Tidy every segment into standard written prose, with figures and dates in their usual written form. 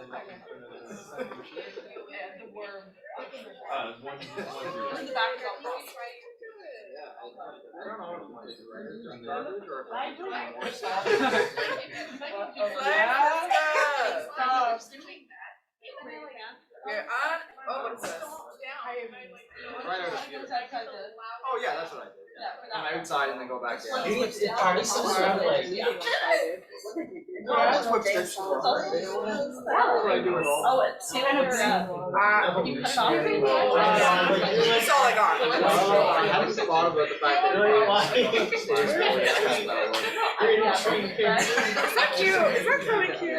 You're on. Oh, what is this? Oh yeah, that's what I did. I'm outside and then go back in. It's party so like. That's what fish for. What do I do at all? Oh, it's you cut it off. That's all I got. I haven't thought about the fact that Is that cute? Is that kind of cute?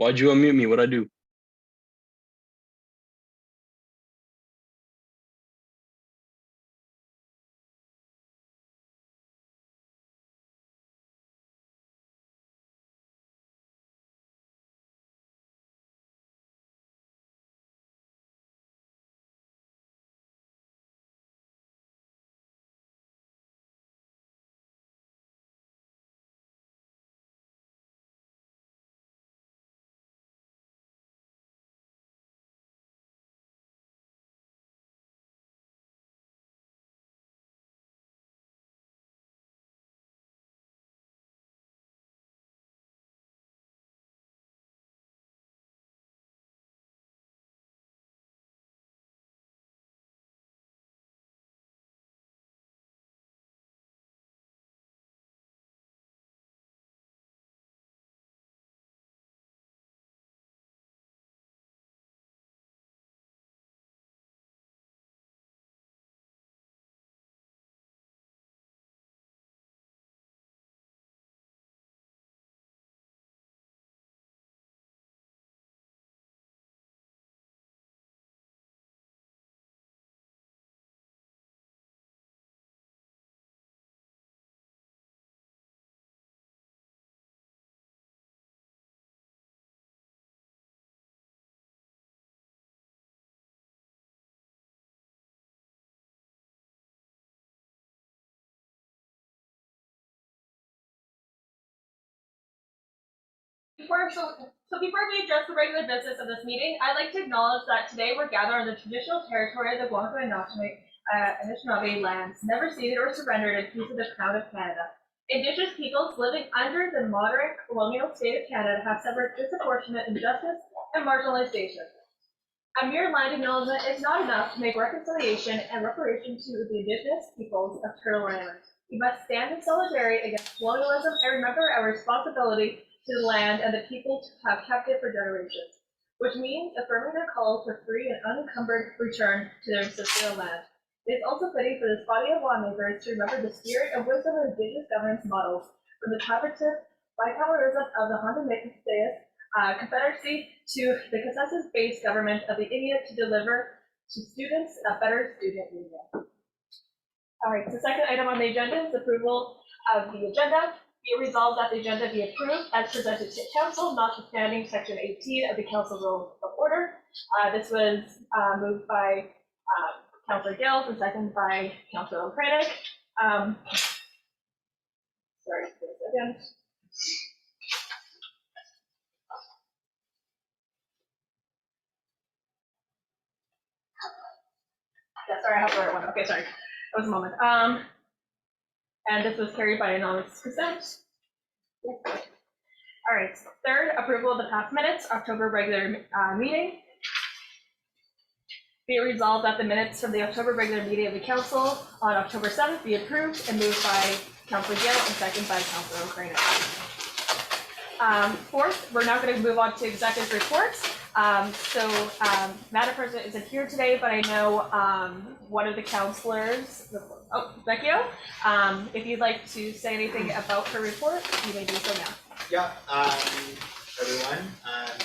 Why'd you unmute me? What'd I do? Before we address the regular business of this meeting, I'd like to acknowledge that today we're gathered on the traditional territory of the Guanaco and Anishinaabe lands, never ceded or surrendered in peace of the Crown of Canada. Indigenous peoples living under the modern colonial state of Canada have suffered disproportionate injustice and marginalization. A mere land acknowledgement is not enough to make reconciliation and reparation to the Indigenous peoples of Turtle Island. We must stand in solidarity against colonialism and remember our responsibility to the land and the people to have kept it for generations, which means affirming their call for free and unencumbered return to their ancestral land. It is also fitting for this body of lawmakers to remember the spirit and wisdom of Indigenous governance models, from the collaborative bicameralism of the Honda Confederacy to the consensus-based government of the Inuit to deliver to students a better student union. All right, the second item on the agenda is approval of the agenda. Be it resolved that the agenda be approved as presented to council, notwithstanding section 18 of the council rules of order. This was moved by Councillor Gales and seconded by Councillor O'Kranick. Sorry for a second. Yeah, sorry, I have the right one. Okay, sorry. That was a moment. And this was carried by anonymous consent. All right, third, approval of the past minutes, October regular meeting. Be it resolved that the minutes from the October regular meeting of the council on October 7th be approved and moved by Councillor Gale and seconded by Councillor O'Kranick. Fourth, we're now going to move on to executive reports. Madam President isn't here today, but I know one of the councillors, Vecchio, if you'd like to say anything about her report, you may do so now. Yeah, everyone,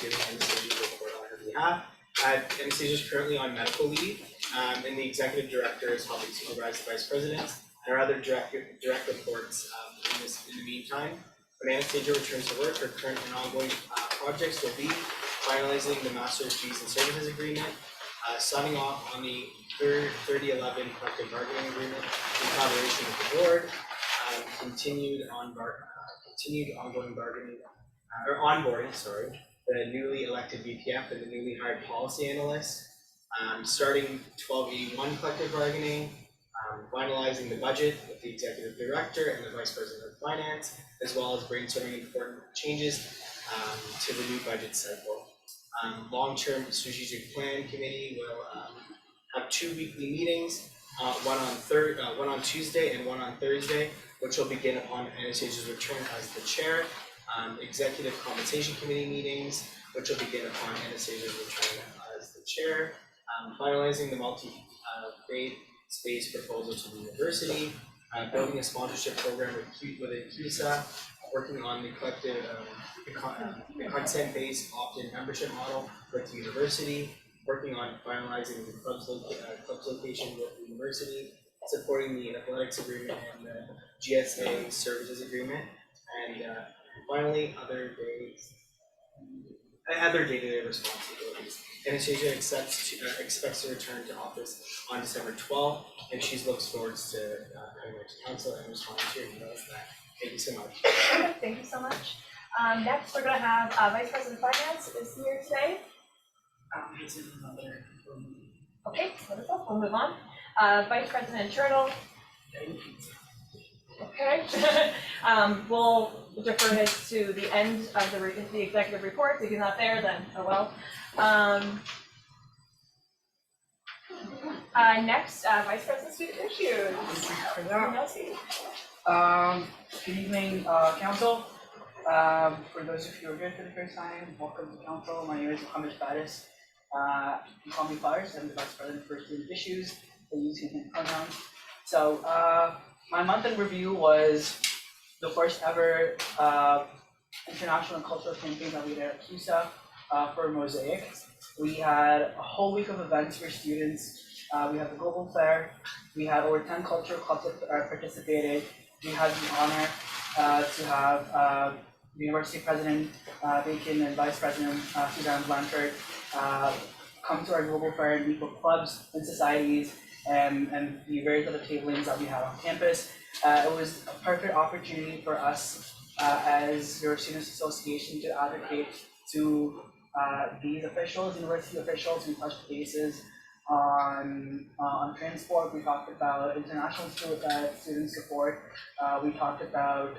giving Anastasia's report on her behalf. Anastasia is currently on medical leave, and the executive director is helping supervise the vice president and our other direct reports in the meantime. When Anastasia returns to work, her current and ongoing projects will be finalizing the Master's Fees and Services Agreement, signing off on the 3011 Collective Bargaining Agreement in collaboration with the board, continued ongoing bargaining, or onboarding, sorry, the newly elected VPF and the newly hired policy analyst, starting 1281 collective bargaining, finalizing the budget with the executive director and the vice president of finance, as well as brainstorming important changes to the new budget cycle. Long-term strategic plan committee will have 2 weekly meetings, one on Tuesday and one on Thursday, which will begin upon Anastasia's return as the chair. Executive compensation committee meetings, which will begin upon Anastasia's return as the chair. Finalizing the multi-grade space proposal to the university. Building a sponsorship program within CUSA, working on the collective, the content-based opt-in membership model with the university, working on finalizing the club's location with the university, supporting the athletics agreement and the GSA services agreement, and finally, other day-to-day responsibilities. Anastasia expects to return to office on December 12th, and she looks forward to coming back to council and responding to your emails. Thank you so much. Thank you so much. Next, we're going to have Vice President of Finance is here today. Okay, wonderful. We'll move on. Vice President Turtle. Okay. We'll defer his to the end of the executive report. If he's not there, then oh well. Next, Vice President Student Issues. Good evening, Council. For those of you who are here for the first time, welcome to Council. My name is Mohammed Faris. You call me Faris. I'm the Vice President for Student Issues. I use he him pronouns. So my month in review was the first ever international and cultural campaign that we did at CUSA for Mosaic. We had a whole week of events for students. We had the global fair. We had over 10 cultural clubs that participated. We had the honor to have the University President Bacon and Vice President Suzanne Blanchard come to our global fair and meet with clubs and societies and the various other tablings that we had on campus. It was a perfect opportunity for us as your Students Association to advocate to these officials, university officials. We touched bases on transport. We talked about international student support. We talked about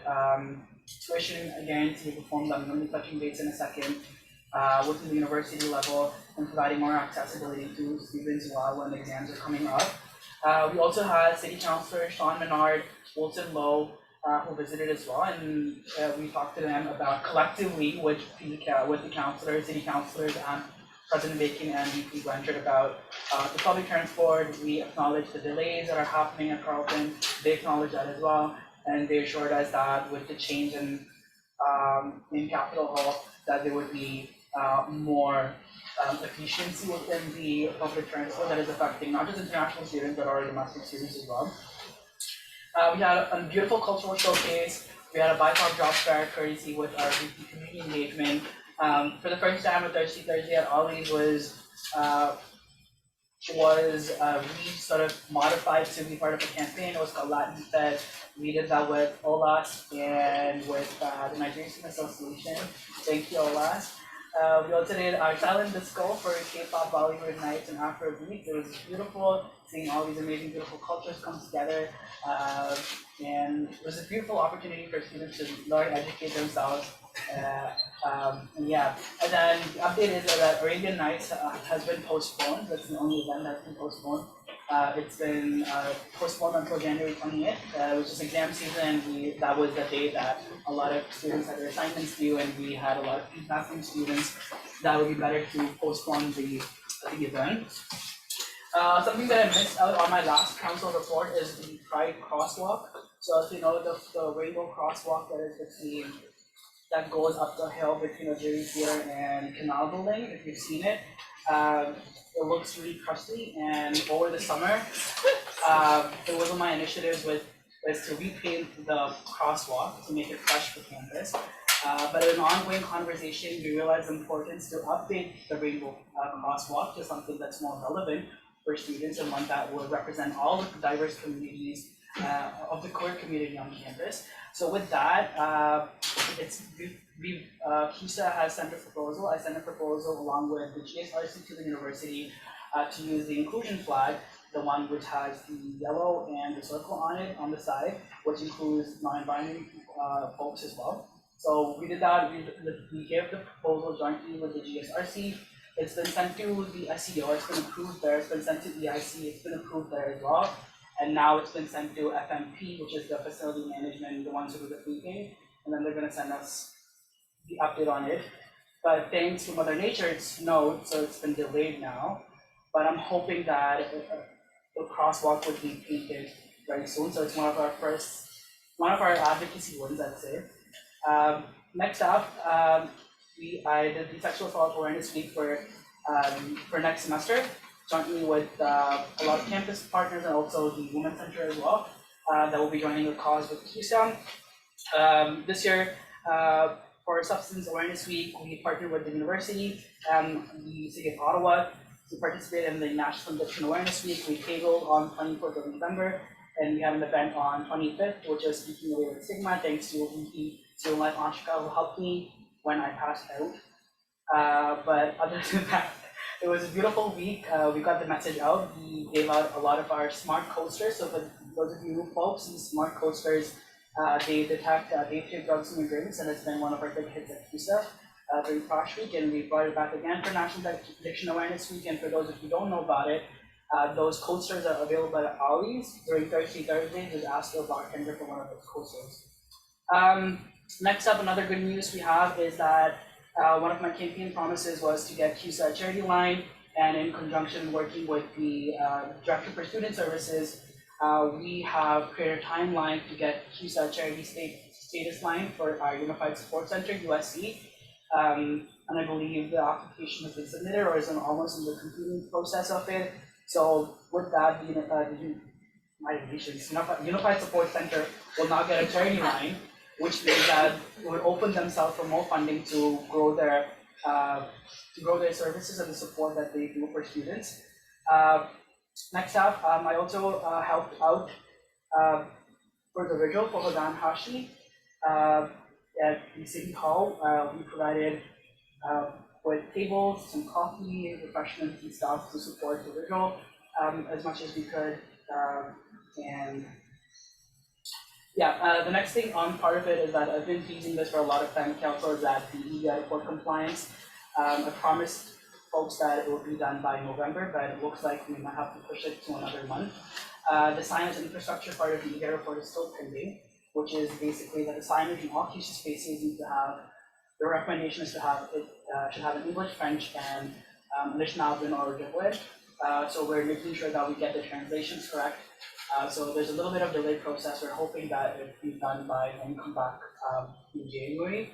tuition again to be performed. I'm going to be touching base in a second within the university level and providing more accessibility to students while when exams are coming up. We also had City Councillor Sean Menard, Wilson Lowe, who visited as well, and we talked to them about collectively with the councillors, city councillors, and President Bacon and VP Blanchard about the public transport. We acknowledged the delays that are happening at Carleton. They acknowledged that as well, and they assured us that with the change in Capitol Hall, that there would be more efficiency within the public transport that is affecting not just international students but our domestic students as well. We had a beautiful cultural showcase. We had a BIPOC job fair courtesy with our VP community engagement. For the first time, a Thirsty Thursday at Ollie's was sort of modified to be part of a campaign. It was called Latin Fed. We did that with OLAS and with the Nigerian Student Association. Thank you, OLAS. We also did our silent disco for K-pop Bollywood nights and Afrobeat. It was beautiful seeing all these amazing, beautiful cultures come together. And it was a beautiful opportunity for students to learn, educate themselves. And then the update is that Arabian Nights has been postponed. That's the only event that's been postponed. It's been postponed until January 20th, which is exam season. That was the day that a lot of students had their assignments due, and we had a lot of feedback from students that it would be better to postpone the event. Something that I missed out on my last council report is the Pride crosswalk. So as you know, the rainbow crosswalk that goes up the hill between the Jury Theater and Canal Building, if you've seen it. It looks really crusty, and over the summer, it was one of my initiatives was to repaint the crosswalk to make it fresh for campus. But in an ongoing conversation, we realized the importance to update the rainbow crosswalk to something that's more relevant for students and one that would represent all of the diverse communities of the queer community on campus. So with that, CUSA has sent a proposal. I sent a proposal along with the GSRC to the university to use the inclusion flag, the one which has the yellow and the circle on it on the side, which includes non-binary folks as well. So we did that. We gave the proposal jointly with the GSRC. It's been sent to the SEO. It's been approved there. It's been sent to EIC. It's been approved there as well. And now it's been sent to FMP, which is the facility management, the ones who do the briefing, and then they're going to send us the update on it. But thanks to Mother Nature, it snowed, so it's been delayed now. But I'm hoping that the crosswalk would be painted very soon. So it's one of our advocacy wins, I'd say. Next up, I did the Sexual Assault Awareness Week for next semester, jointly with a lot of campus partners and also the Women's Center as well, that will be joining the cause with CUSA. This year, for Substance Awareness Week, we partnered with the university and the city of Ottawa to participate in the National Addiction Awareness Week. We tabled on 24th of November, and we had an event on 25th, which is Speaking Away with Stigma, thanks to VP Student Life Anshika, who helped me when I passed out. But other than that, it was a beautiful week. We got the message out. We gave out a lot of our smart coasters. So for those of you folks, these smart coasters, they detect addictive drugs and drinks, and it's been one of our big hits at CUSA during Crash Week, and we brought it back again for National Addiction Awareness Week. And for those of you who don't know about it, those coasters are available at Ollie's during Thursdays. Just ask your bartender for one of those coasters. Next up, another good news we have is that one of my campaign promises was to get CUSA a charity line, and in conjunction working with the Director for Student Services, we have created a timeline to get CUSA a charity status line for our Unified Support Center, USC. And I believe the application has been submitted or is almost in the completing process of it. So with that, Unified Support Center will now get a charity line, which means that it would open themselves for more funding to grow their services and the support that they do for students. Next up, I also helped out for the vigil for Hodan Hashi at the City Hall. We provided with tables, some coffee, refreshments, and stuff to support the vigil as much as we could. The next thing on part of it is that I've been teasing this for a lot of time at council, is that the EBI report compliance. I promised folks that it will be done by November, but it looks like we might have to push it to another month. The signage infrastructure part of the EBI report is still pending, which is basically that the signage in all CUSA spaces need to have, the recommendation is to have it should have an English, French, and Anishinaabe or Ojibwe. So we're making sure that we get the translations correct. So there's a little bit of delay process. We're hoping that it will be done by when we come back in January.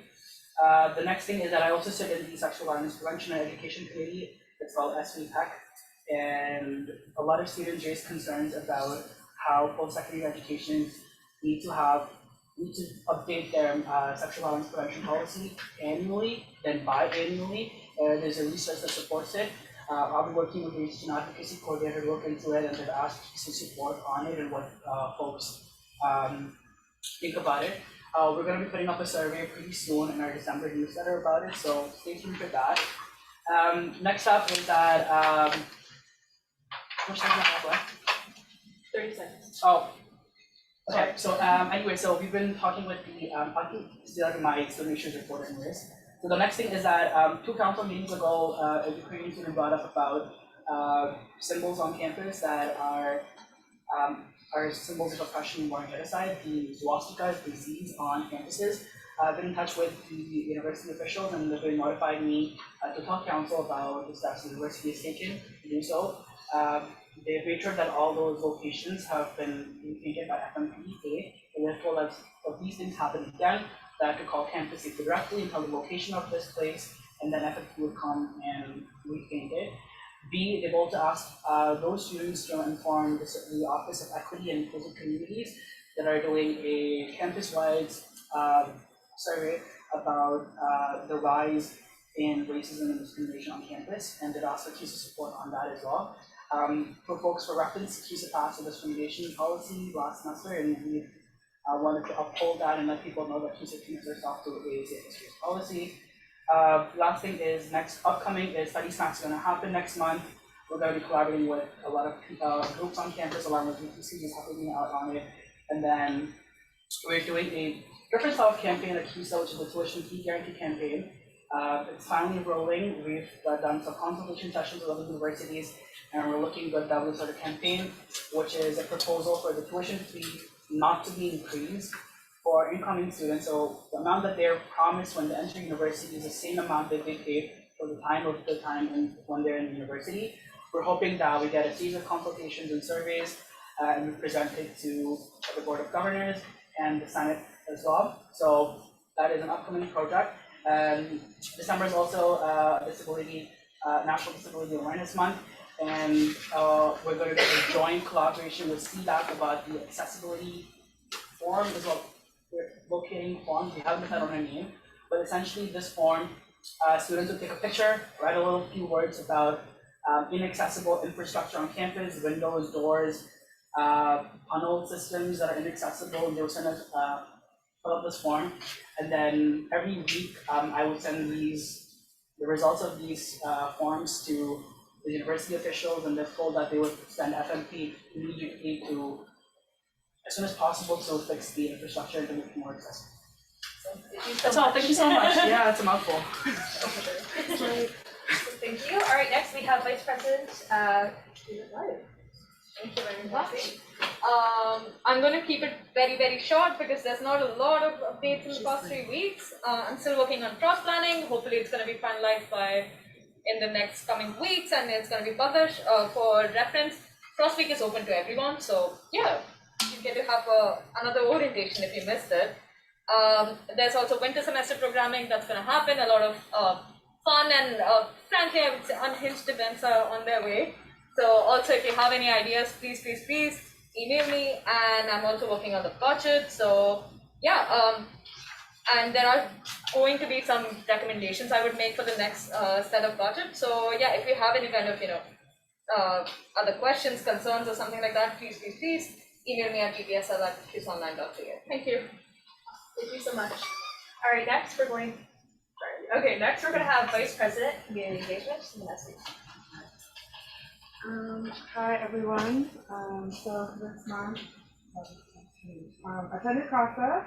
The next thing is that I also sit in the Sexual Violence Prevention and Education Committee. It's called SVPEC, and a lot of students raise concerns about how post-secondary education need to update their sexual violence prevention policy annually, then biannually. There's a research that supports it. I'll be working with the student advocacy coordinator to look into it, and they've asked some support on it and what folks think about it. We're going to be putting up a survey pretty soon in our December newsletter about it, so stay tuned for that. Next up is that, how much time do I have left? 30 seconds. Oh, okay. So anyway, so we've been talking with the, I think this is my donations report anyways. So the next thing is that 2 council meetings ago, a Ukrainian student brought up about symbols on campus that are symbols of oppression and war and genocide, the swastikas, the Z's on campuses. I've been in touch with the university officials, and they've notified me to tell council about the steps the university has taken to do so. They've made sure that all those locations have been painted by FMPA, and therefore if these things happen again, that to call campus safety directly and tell the location of this place, and then FMP would come and repaint it. B, they've also asked those students to inform the Office of Equity and Inclusive Communities that are doing a campus-wide survey about the rise in racism and discrimination on campus, and they've asked for CUSA support on that as well. For folks, for reference, CUSA passed a discrimination policy last semester, and we wanted to uphold that and let people know that CUSA commits herself to a safe space policy. Last thing is upcoming is Study Snacks going to happen next month. We're going to be collaborating with a lot of groups on campus, along with UTC, just helping me out on it. And then we're doing a different style of campaign at CUSA, which is the tuition fee guarantee campaign. It's finally rolling. We've done some consultation sessions with other universities, and we're looking good that we'll start a campaign, which is a proposal for the tuition fee not to be increased for incoming students. So the amount that they're promised when they enter university is the same amount that they pay for the time when they're in university. We're hoping that we get a series of consultations and surveys, and we present it to the Board of Governors and the Senate as well. So that is an upcoming project. December is also National Disability Awareness Month, and we're going to do a joint collaboration with CDAC about the accessibility forum as well. We're locating forms, we haven't decided on a name, but essentially this form, students will take a picture, write a little few words about inaccessible infrastructure on campus, windows, doors, tunnel systems that are inaccessible, and they'll send us fill up this form, and then every week I will send the results of these forms to the university officials, and they're told that they would send FMP immediately to, as soon as possible, to fix the infrastructure and to make it more accessible. That's all. Thank you so much. Yeah, it's a mouthful. Thank you. All right, next we have Vice President Judith Ryan. Thank you very much. I'm going to keep it very, very short because there's not a lot of updates in the past 3 weeks. I'm still working on cross planning. Hopefully it's going to be finalized in the next coming weeks, and it's going to be published for reference. Cross week is open to everyone, so yeah, you get to have another orientation if you missed it. There's also winter semester programming that's going to happen. A lot of fun and frankly, I would say unhinged events are on their way. So also, if you have any ideas, please email me. And I'm also working on the budget. So yeah, and there are going to be some recommendations I would make for the next set of budget. So yeah, if you have any kind of other questions, concerns, or something like that, please email me at gpsl@cusonline.ca. Thank you. Thank you so much. All right, next we're going to have Vice President Community Engagement, Vanessa. Hi everyone. So this month, attended CUSA,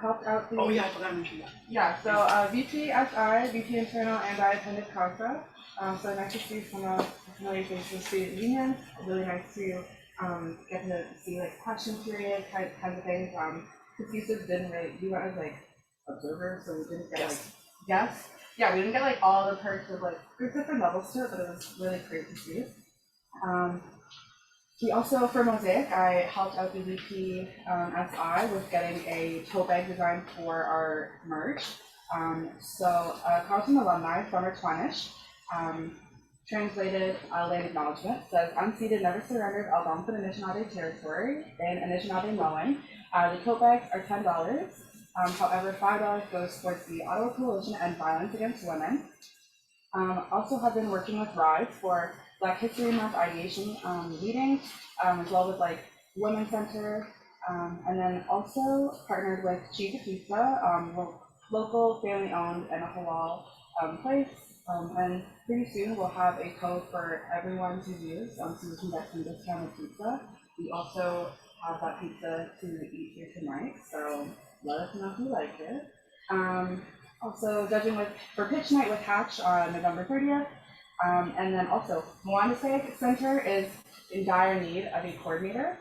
helped out the. Oh yeah, I forgot to mention that. Yeah. So VP SI, VP Internal, and I attended CUSA. So nice to see some of the familiar faces of student union. Really nice to get to see like question period kinds of things. Because CUSA didn't really, we went as like observers, so we didn't get like guests. Yeah, we didn't get like all the perks of like, there's different levels to it, but it was really great to see. We also, for Mosaic, I helped out the VP SI with getting a tote bag design for our merch. So Carleton alumni, Summer Twanish, translated land acknowledgement, says unceded never surrendered Algonquin Anishinaabe territory in Anishinaabe mowing. The tote bags are $10. However, $5 goes towards the Ottawa Coalition and Violence Against Women. Also have been working with RISE for Black History Month ideation meetings, as well with like Women's Center, and then also partnered with CUSA, local family-owned and a halal place. And pretty soon we'll have a code for everyone to use, so we can get some discounted pizza. We also have that pizza to eat here tonight, so let us know if you like it. Also judging for pitch night with Hatch on November 30th. And then also Moana Center is in dire need of a coordinator.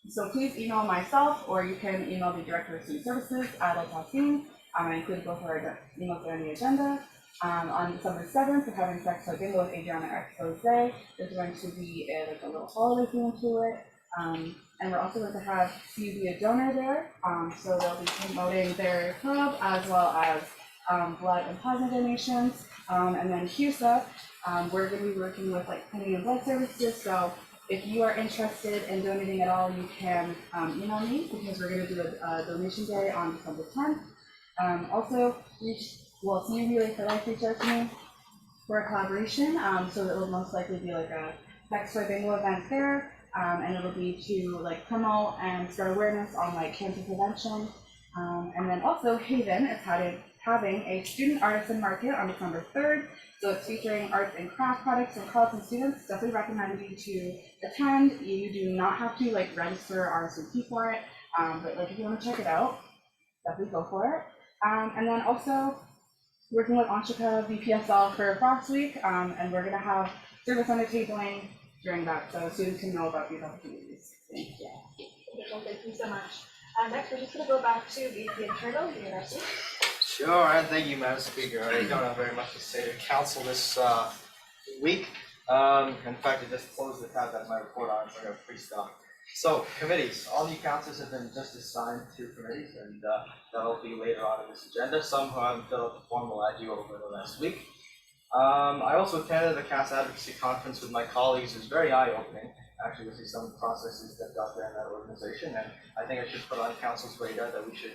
So please email myself, or you can email the Director of Student Services, Adel Tassim. I included both of our emails on the agenda. On December 7th, we're having Sex Toy Bingo with Adriana Expose. There's going to be a little holiday theme to it. And we're also going to have CUSA a donor there, so they'll be promoting their club as well as blood and plasma donations. And then CUSA, we're going to be working with like kidney and blood services. So if you are interested in donating at all, you can email me, because we're going to do a donation day on December 10th. Also, CUSA for Life reached out to me for a collaboration. So it will most likely be like a sex toy bingo event there. And it'll be to like promote and start awareness on like cancer prevention. And then also Haven is having a student artisan market on December 3rd. So it's featuring arts and craft products from Carleton students. Definitely recommend you to attend. You do not have to like register RSVP for it, but like if you want to check it out, definitely go for it. And then also working with Anshika VPSL for Frost Week, and we're gonna have service undertabling during that, so students can know about these opportunities. Thank you. Wonderful, thank you so much. Next, we're just going to go back to VP Internal, University. Sure, and thank you, Madam Speaker. I don't have very much to say to Council this week. In fact, I just closed the tab that my report on, so I'm going to freestyle. So committees, all new councillors have been just assigned to committees, and that'll be later on in this agenda. Some who haven't filled out the form will add you over the last week. I also attended the CUSA Advocacy Conference with my colleagues. It was very eye-opening, actually, to see some of the processes that got there in that organization, and I think I should put on council's radar that we should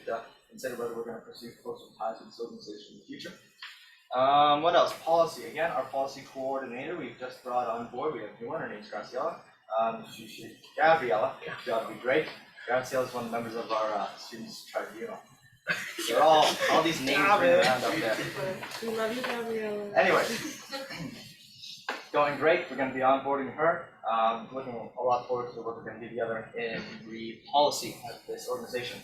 consider whether we're going to pursue closer ties with this organization in the future. What else? Policy. Again, our policy coordinator, we've just brought on board. We have a new one. Her name's Graciela. Gabriella. That would be great. Graciela is one of the members of our students' tribunal. They're all these names running around up there. We love you, Gabriella. Anyway, going great. We're going to be onboarding her. Looking a lot forward to the work we're going to do together in the policy of this organization.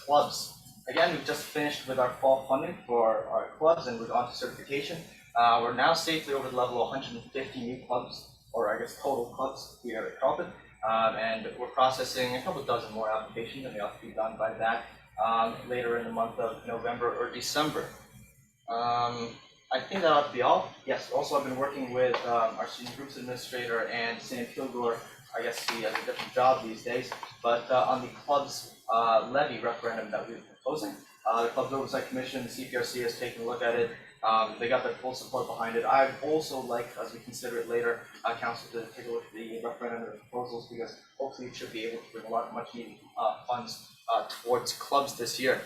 Clubs. Again, we've just finished with our fall funding for our clubs, and we're on to certification. We're now safely over the level of 150 new clubs, or I guess total clubs here at Carleton, and we're processing a couple dozen more applications, and they ought to be done by that later in the month of November or December. I think that ought to be all. Yes, also I've been working with our student groups administrator and Sam Kilgore. I guess he has a different job these days, but on the club's levy referendum that we're proposing. The Clubs Oversight Commission, the CPRC, has taken a look at it. They got their full support behind it. I'd also like, as we consider it later, council to take a look at the referendum and the proposals, because hopefully it should be able to bring a lot of much needed funds towards clubs this year.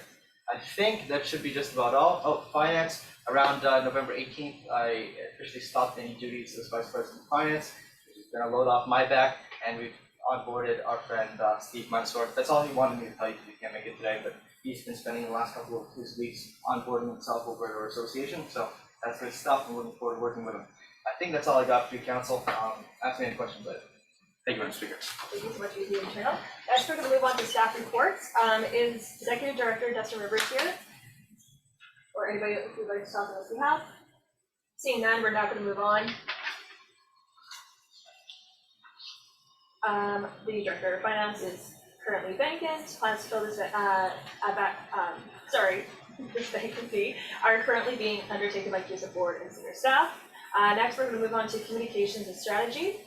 I think that should be just about all. Oh, finance. Around November 18th, I officially stopped any duties as Vice President of Finance, which is going to load off my back, and we've onboarded our friend Steve Mansour. That's all he wanted me to tell you because he can't make it today, but he's been spending the last couple of his weeks onboarding himself over at our association, so that's good stuff. I'm looking forward to working with him. I think that's all I got for you, Council. Ask me any questions later. Thank you, Mr. Speaker. Thank you so much, Easy Internal. Next, we're going to move on to staff reports. Is Executive Director Dustin Rivers here? Or anybody who would like to talk on his behalf? Seeing none, we're now going to move on. The Director of Finance is currently vacant. Plans to fill this this vacancy are currently being undertaken by CUSA board and senior staff. Next, we're going to move on to communications and strategy.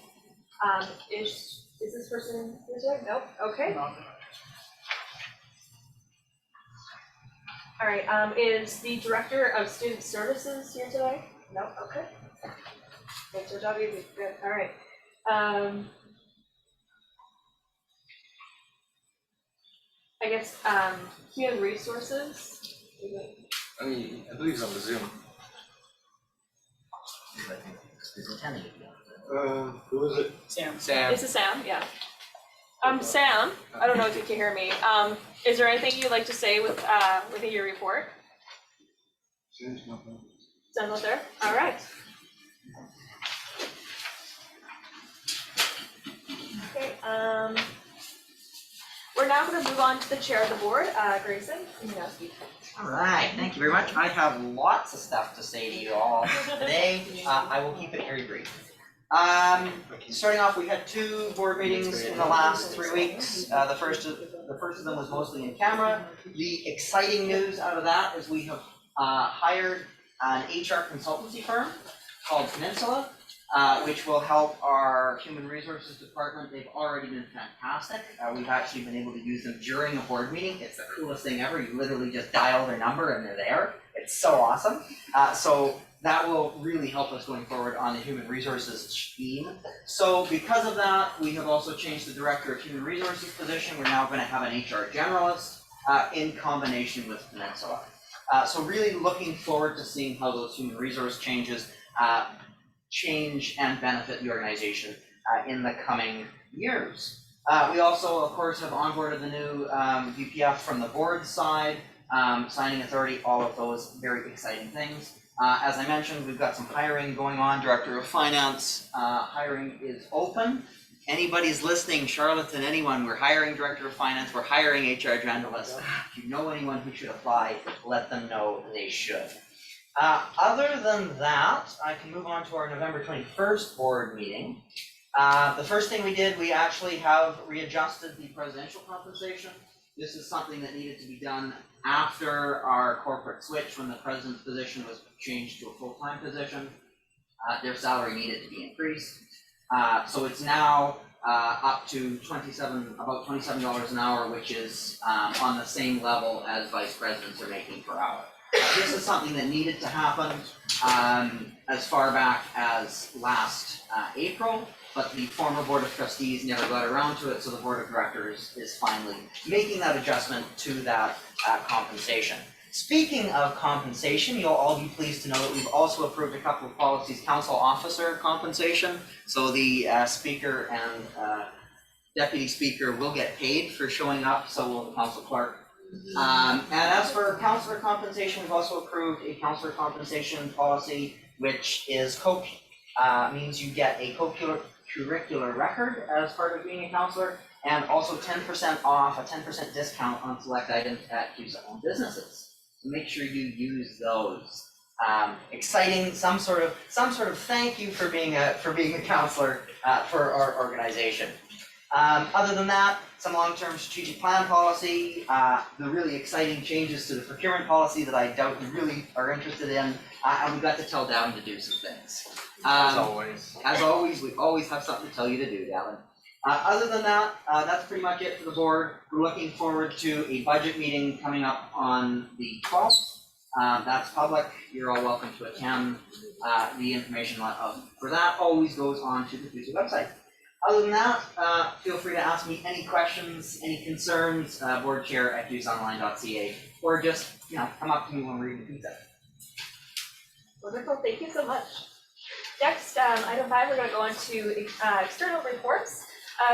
Is this person here today? Nope. Okay. All right. Is the Director of Student Services here today? No. Okay. Thanks for job. Good. All right. I guess human resources. I mean, I believe he's on the Zoom. He's attending it. Who is it? Sam. Sam. This is Sam. Yeah. Sam. I don't know if you can hear me. Is there anything you'd like to say within your report? Sam's not there. Sam's not there. All right. Okay. We're now going to move on to the chair of the board, Grayson. You may now speak. All right, thank you very much. I have lots of stuff to say to you all today. I will keep it very brief. Starting off, we had 2 board meetings in the last 3 weeks. The first of them was mostly in camera. The exciting news out of that is we have hired an HR consultancy firm called Peninsula, which will help our human resources department. They've already been fantastic. We've actually been able to use them during a board meeting. It's the coolest thing ever. You literally just dial their number and they're there. It's so awesome. So that will really help us going forward on the human resources team. So because of that, we have also changed the Director of Human Resources position. We're now going to have an HR generalist in combination with Peninsula. So really looking forward to seeing how those human resource changes change and benefit the organization in the coming years. We also, of course, have onboarded the new VPF from the board side, signing authority, all of those very exciting things. As I mentioned, we've got some hiring going on. Director of Finance hiring is open. Anybody's listening, Charlotte, anyone, we're hiring Director of Finance, we're hiring HR generalists. If you know anyone who should apply, let them know they should. Other than that, I can move on to our November 21st board meeting. The first thing we did, we actually have readjusted the presidential compensation. This is something that needed to be done after our corporate switch when the president's position was changed to a full-time position. Their salary needed to be increased. So it's now up to about $27 an hour, which is on the same level as vice presidents are making per hour. This is something that needed to happen as far back as last April, but the former Board of Trustees never got around to it, so the Board of Directors is finally making that adjustment to that compensation. Speaking of compensation, you'll all be pleased to know that we've also approved a couple of policies, council officer compensation. So the speaker and deputy speaker will get paid for showing up, so will the council clerk. And as for councillor compensation, we've also approved a councillor compensation policy, which is means you get a co-curricular record as part of being a councillor, and also 10% off, a 10% discount on select items at CUSA-owned businesses. So make sure you use those. Exciting, some sort of thank you for being a councillor for our organization. Other than that, some long-term strategic plan policy, the really exciting changes to the procurement policy that I doubt you really are interested in, and we got to tell Davin to do some things. As always. As always, we always have something to tell you to do, Davin. Other than that, that's pretty much it for the board. We're looking forward to a budget meeting coming up on the 12th. That's public. You're all welcome to attend. The information for that always goes on to the CUSA website. Other than that, feel free to ask me any questions, any concerns, boardchair@cusonline.ca, or just, come up to me when we're eating pizza. Wonderful, thank you so much. Next, item 5, we're going to go into external reports.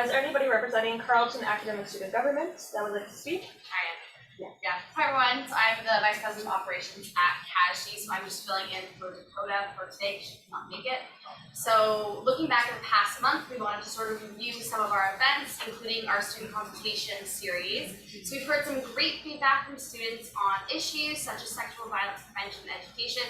Is there anybody representing Carleton Academic Student Government that would like to speak? Yeah. Hi everyone. So I'm the Vice President of Operations at CASHI, so I'm just filling in for Dakota for today. She could not make it. So looking back at the past month, we wanted to sort of review some of our events, including our student consultation series. So we've heard some great feedback from students on issues such as sexual violence prevention and education,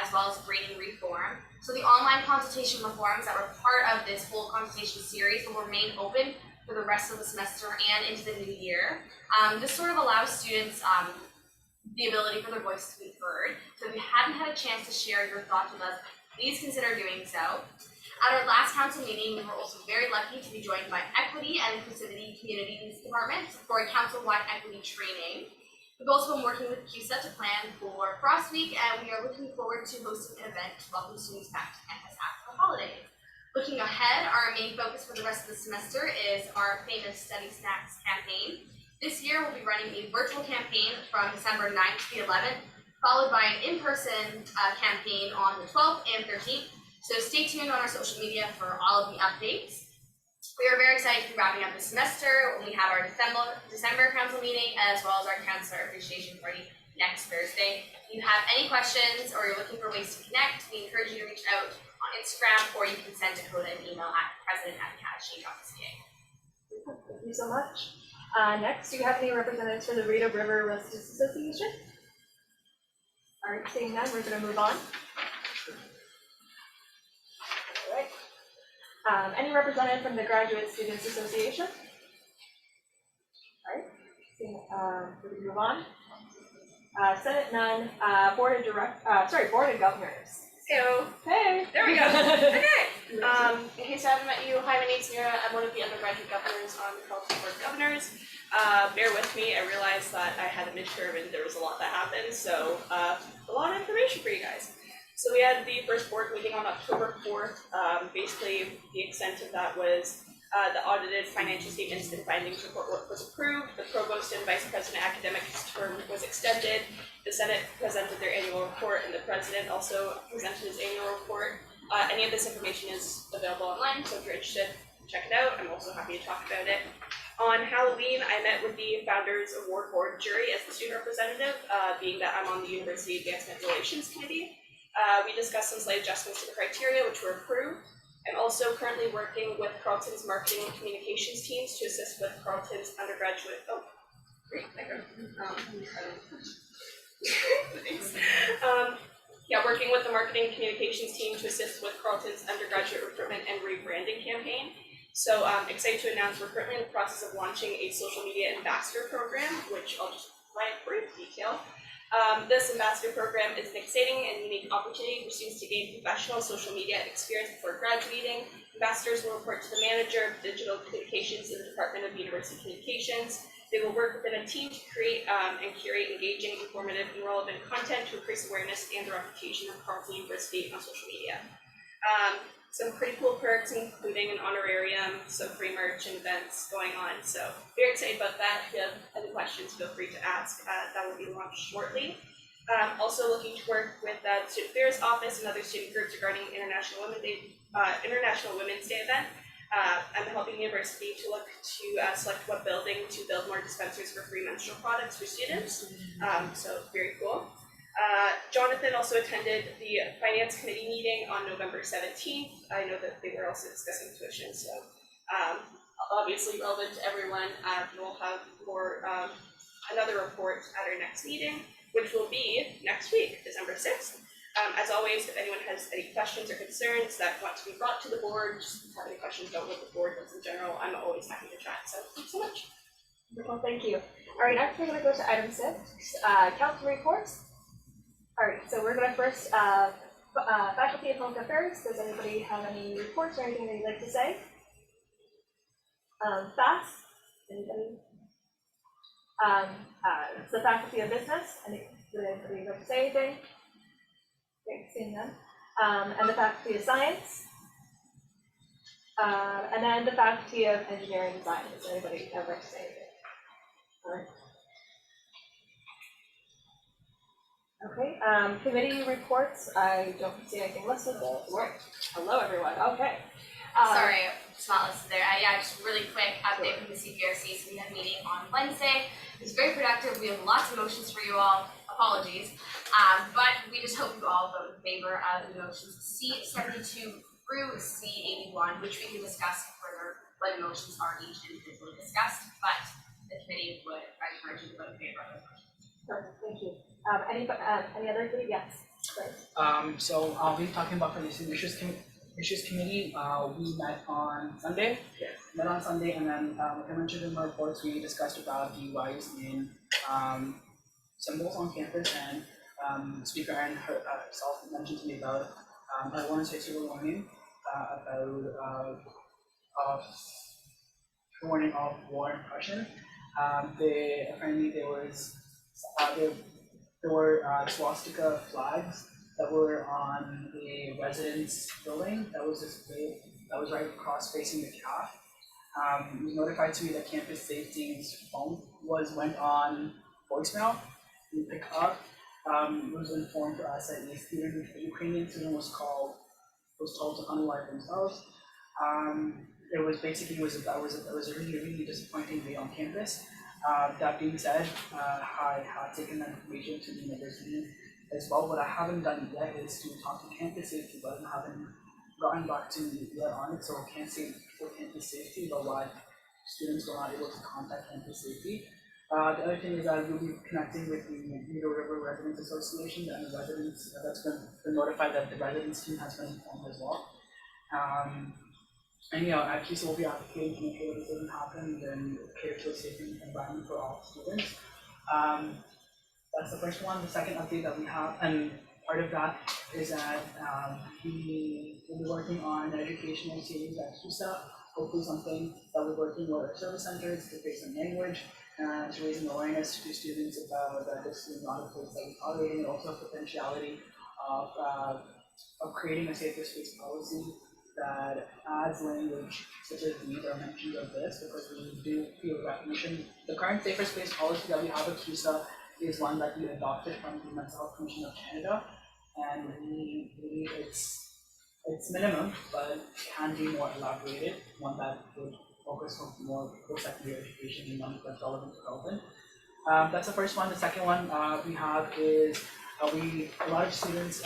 as well as grading reform. So the online consultation reforms that were part of this whole consultation series will remain open for the rest of the semester and into the new year. This sort of allows students the ability for their voice to be heard. So if you haven't had a chance to share your thoughts with us, please consider doing so. At our last council meeting, we were also very lucky to be joined by Equity and Inclusivity Communities Department for a council-wide equity training. We've also been working with CUSA to plan for Frost Week, and we are looking forward to hosting an event to welcome students back to campus after the holidays. Looking ahead, our main focus for the rest of the semester is our famous Study Snacks campaign. This year, we'll be running a virtual campaign from December 9th to the 11th, followed by an in-person campaign on the 12th and 13th. So stay tuned on our social media for all of the updates. We are very excited to be wrapping up the semester when we have our December council meeting, as well as our counselor appreciation party next Thursday. If you have any questions or you're looking for ways to connect, we encourage you to reach out on Instagram, or you can send Dakota an email at president@cash.ca. Thank you so much. Next, do you have any representatives for the Rideau River Residents Association? All right, seeing none, we're going to move on. All right. Any representative from the Graduate Students Association? All right, we're going to move on. Senate none. Board of Governors. So, Hey. there we go. Okay. In case I haven't met you, hi, my name's Mira. I'm one of the undergraduate governors on the Carleton Board of Governors. Bear with me. I realized that I had a midterm and there was a lot that happened, so a lot of information for you guys. So we had the first board meeting on October 4th. Basically, the extent of that was the audited financial statements and findings report was approved. The provost and vice president academic term was extended. The Senate presented their annual report, and the president also presented his annual report. Any of this information is available online, so if you're interested, check it out. I'm also happy to talk about it. On Halloween, I met with the Founders Award Board jury as the student representative, being that I'm on the University Advancement Relations Committee. We discussed some slight adjustments to the criteria, which were approved. I'm also currently working with Carleton's marketing and communications teams to assist with Carleton's undergraduate. Oh, great, thanks. Working with the marketing and communications team to assist with Carleton's undergraduate recruitment and rebranding campaign. So I'm excited to announce we're currently in the process of launching a social media ambassador program, which I'll just provide brief detail. This ambassador program is an exciting and unique opportunity for students to gain professional social media experience before graduating. Ambassadors will report to the manager of digital communications in the Department of University Communications. They will work within a team to create and curate engaging, informative, and relevant content to increase awareness and the reputation of Carleton University on social media. Some pretty cool perks, including an honorarium, some free merch and events going on. So very excited about that. If you have any questions, feel free to ask. That will be launched shortly. Also looking to work with the Student Affairs Office and other student groups regarding International Women's Day event. I'm helping the university to look to select what building to build more dispensaries for free menstrual products for students. So very cool. Jonathan also attended the Finance Committee meeting on November 17th. I know that they were also discussing tuition, so obviously relevant to everyone. We'll have more another report at our next meeting, which will be next week, December 6th. As always, if anyone has any questions or concerns that want to be brought to the board, just have any questions about what the board does in general, I'm always happy to chat. So thanks so much. Wonderful, thank you. All right, next we're going to go to item 6, council reports. All right, so we're going to first, faculty of public affairs. Does anybody have any reports or anything that you'd like to say? FAS, anybody? The faculty of business, would anybody like to say anything? Okay, seeing them. And the faculty of science. And then the faculty of engineering design. Does anybody have like to say anything? All right. Okay, committee reports, I don't see anything listed there. Hello, everyone, okay. Sorry, it's not listed there. Yeah, just really quick update from the CPRC. So we had a meeting on Wednesday. It was very productive. We have lots of motions for you all. Apologies. But we just hope you all vote in favor of the motions C72 through C81, which we can discuss further when the motions are each individually discussed. But the committee would encourage you to vote in favor of those motions. Perfect, thank you. Any other committee? Yes, great. So I'll be talking about the issues committee. We met on Sunday. Yes. Met on Sunday, and then like I mentioned in my reports, we discussed about DUIs in symbols on campus, and Speaker Erin herself mentioned to me about I want to say civil warning about warning of war impression. Apparently there were swastika flags that were on a residence building that was right across facing the CAF. It was notified to me that campus safety's phone went on voicemail. We pick up. It was informed to us that a Ukrainian student was told to unalive themselves. It was a really disappointing day on campus. That being said, I have taken that information to the university as well. What I haven't done yet is to talk to campus safety, but I haven't gotten back to me yet on it, so I can't say for campus safety about why students were not able to contact campus safety. The other thing is that we'll be connecting with the Rideau River Residents Association and the residents that's been notified that the residents team has been informed as well. And at CUSA will be advocating to make sure this doesn't happen, then cater to a safe environment for all students. That's the first one. The second update that we have, and part of that is that we will be working on an educational series at CUSA, hopefully something that we're working with our service centers to face some language, to raising awareness to students about this is not a place that we tolerate, and also potentiality of creating a safer space policy that adds language such as these are mentioned of this, because we do feel recognition. The current safer space policy that we have at CUSA is one that we adopted from the Mental Health Commission of Canada, and we believe it's minimum, but can be more elaborated, one that would focus on more post-secondary education and one that's relevant to Carleton. That's the first one. The second one we have is a lot of students,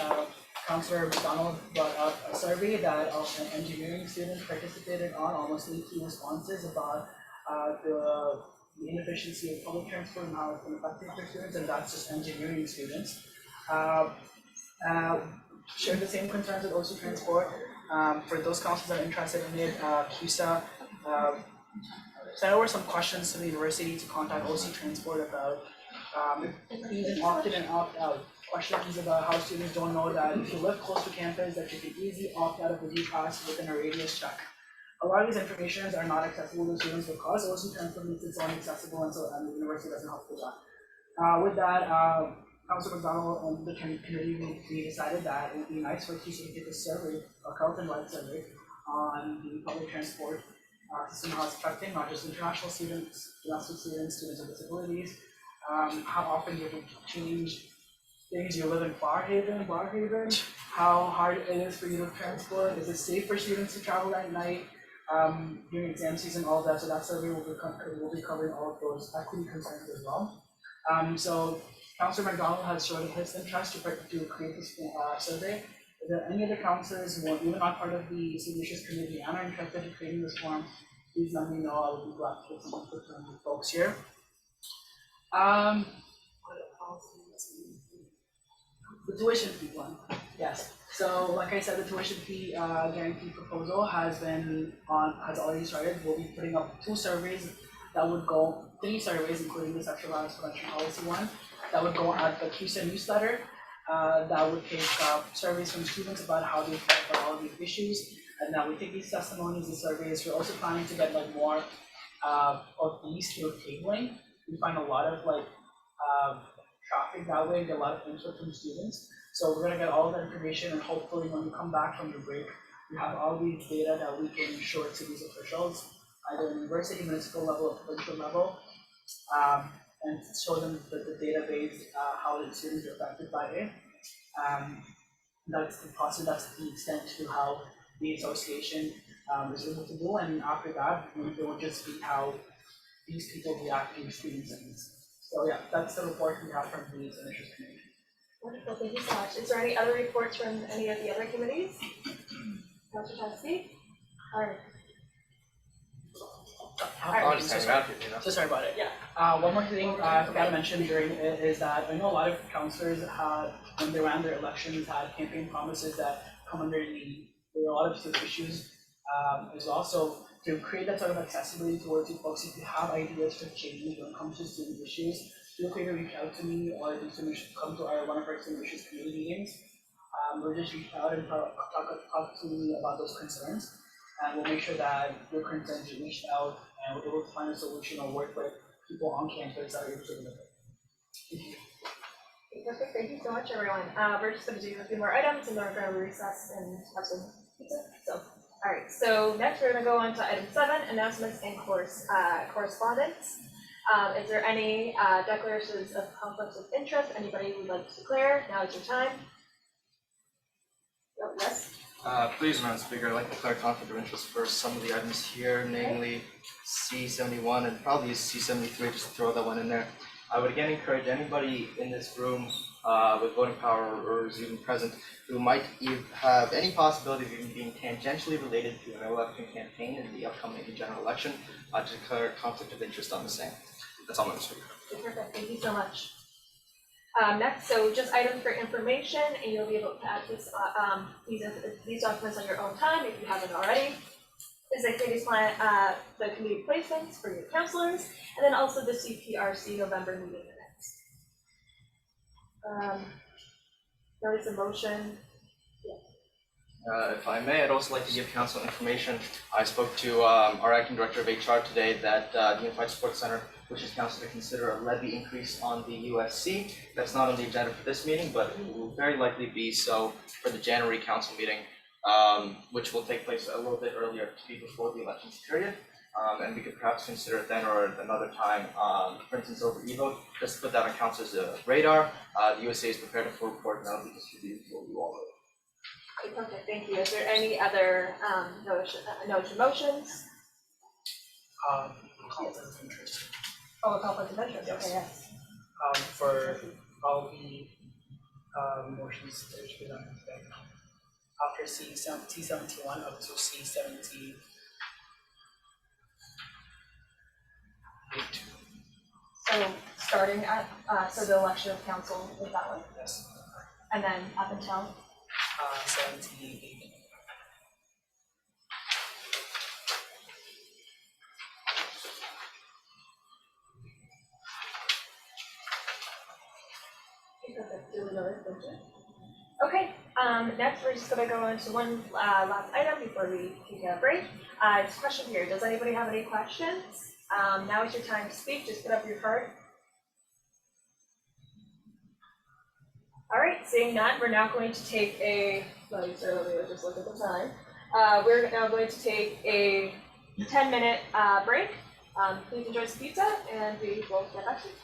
Councillor McDonald brought up a survey that an engineering student participated on, almost 80 responses about the inefficiency of public transport and how it's been affecting for students, and that's just engineering students. Share the same concerns with OC Transport. For those councils that are interested in it, CUSA sent over some questions to the university to contact OC Transport about Even opt-in and opt-out. Questions about how students don't know that if you live close to campus, that you can easily opt out of the pass within a radius check. A lot of these informations are not accessible to students because OC means it's only accessible and so the university doesn't help with that. With that, Councilor McDonald and the committee, we decided that it would be nice for CUSA to take a survey, a Carlton-wide survey, on the public transport system, how it's affecting not just international students, domestic students, students with disabilities, how often you have to change things. You live in Barhaven, how hard it is for you to transport, is it safe for students to travel at night during exam season, all of that. So that survey will be covering all of those equity concerns as well. So Councilor McDonald has shown his interest to create this survey. If there are any other councilors who are even not part of the student issues committee and are interested in creating this form, please let me know. I would be glad to get some input from you folks here. The tuition fee one, yes. So like I said, the tuition fee guarantee proposal has already started. We'll be putting up 2 surveys that would go, 3 surveys, including the sexual violence prevention policy one, that would go at the CUSA newsletter. That would take surveys from students about how they felt about all of these issues, and that we take these testimonies and surveys. We're also planning to get like more of these through tabling. We find a lot of traffic that way, and get a lot of input from students. So we're gonna get all of that information, and hopefully when we come back from the break, we have all these data that we can show it to these officials, either university, municipal level, or provincial level, and show them the database, how the students are affected by it. That's the process, that's the extent to how the association is able to do, and after that, it will just be how these people react to students' needs. So yeah, that's the report we have from the Initiatives Committee. Wonderful, thank you so much. Is there any other reports from any of the other committees? Councilor Chesky? All right. I'll just hang around here, you know. So sorry about it. Yeah. One more thing I forgot to mention during it is that I know a lot of councillors had, when they ran their elections, had campaign promises that come under there are a lot of these issues as well. So to create that sort of accessibility towards you folks, if you have ideas for change when it comes to student issues, feel free to reach out to me, or you can come to one of our student issues community meetings. Or just reach out and talk to me about those concerns, and we'll make sure that your concerns are reached out, and we're able to find a solution or work with people on campus that are able to deliver. Thank you. Perfect, thank you so much, everyone. We're just going to do a few more items, and then we're going to recess and have some pizza. So, all right. So next, we're going to go on to item 7, announcements and correspondence. Is there any declarations of conflicts of interest? Anybody who would like to declare? Now is your time. Yes. Please, Madam Speaker, I'd like to declare conflict of interest for some of the items here, namely C71 and probably C73, just to throw that one in there. I would again encourage anybody in this room with voting power or is even present who might have any possibility of even being tangentially related to an election campaign in the upcoming general election to declare conflict of interest on the same. That's all, Madam Speaker. Perfect, thank you so much. Next, so just items for information, and you'll be able to access these documents on your own time if you haven't already. Is the committee's plan, the committee placements for your counselors, and then also the CPRC November meeting minutes. Notice a motion. If I may, I'd also like to give council information. I spoke to our acting director of HR today that the Unified Sports Center wishes council to consider a levy increase on the USC. That's not on the agenda for this meeting, but it will very likely be so for the January council meeting, which will take place a little bit earlier to be before the elections period. And we could perhaps consider it then or another time, for instance, over EVO, just to put that on council's radar. The USA is prepared a full report, and that'll be distributed to you all. Okay, perfect, thank you. Is there any other motions? Conflict of interest. Oh, a conflict of interest, Yes. okay, yes. For all the motions that should be done today. After C71 up to C78. So starting at, so the election of council is that one? Yes. And then up until? 78. perfect, duly noted, thank you. Okay, next we're just gonna go into one last item before we take a break. It's a question here, does anybody have any questions? Now is your time to speak, just put up your card. All right, seeing none, we're now going to take a, let me just look at the time. We're now going to take a 10-minute break. Please enjoy some pizza and we will get back to you.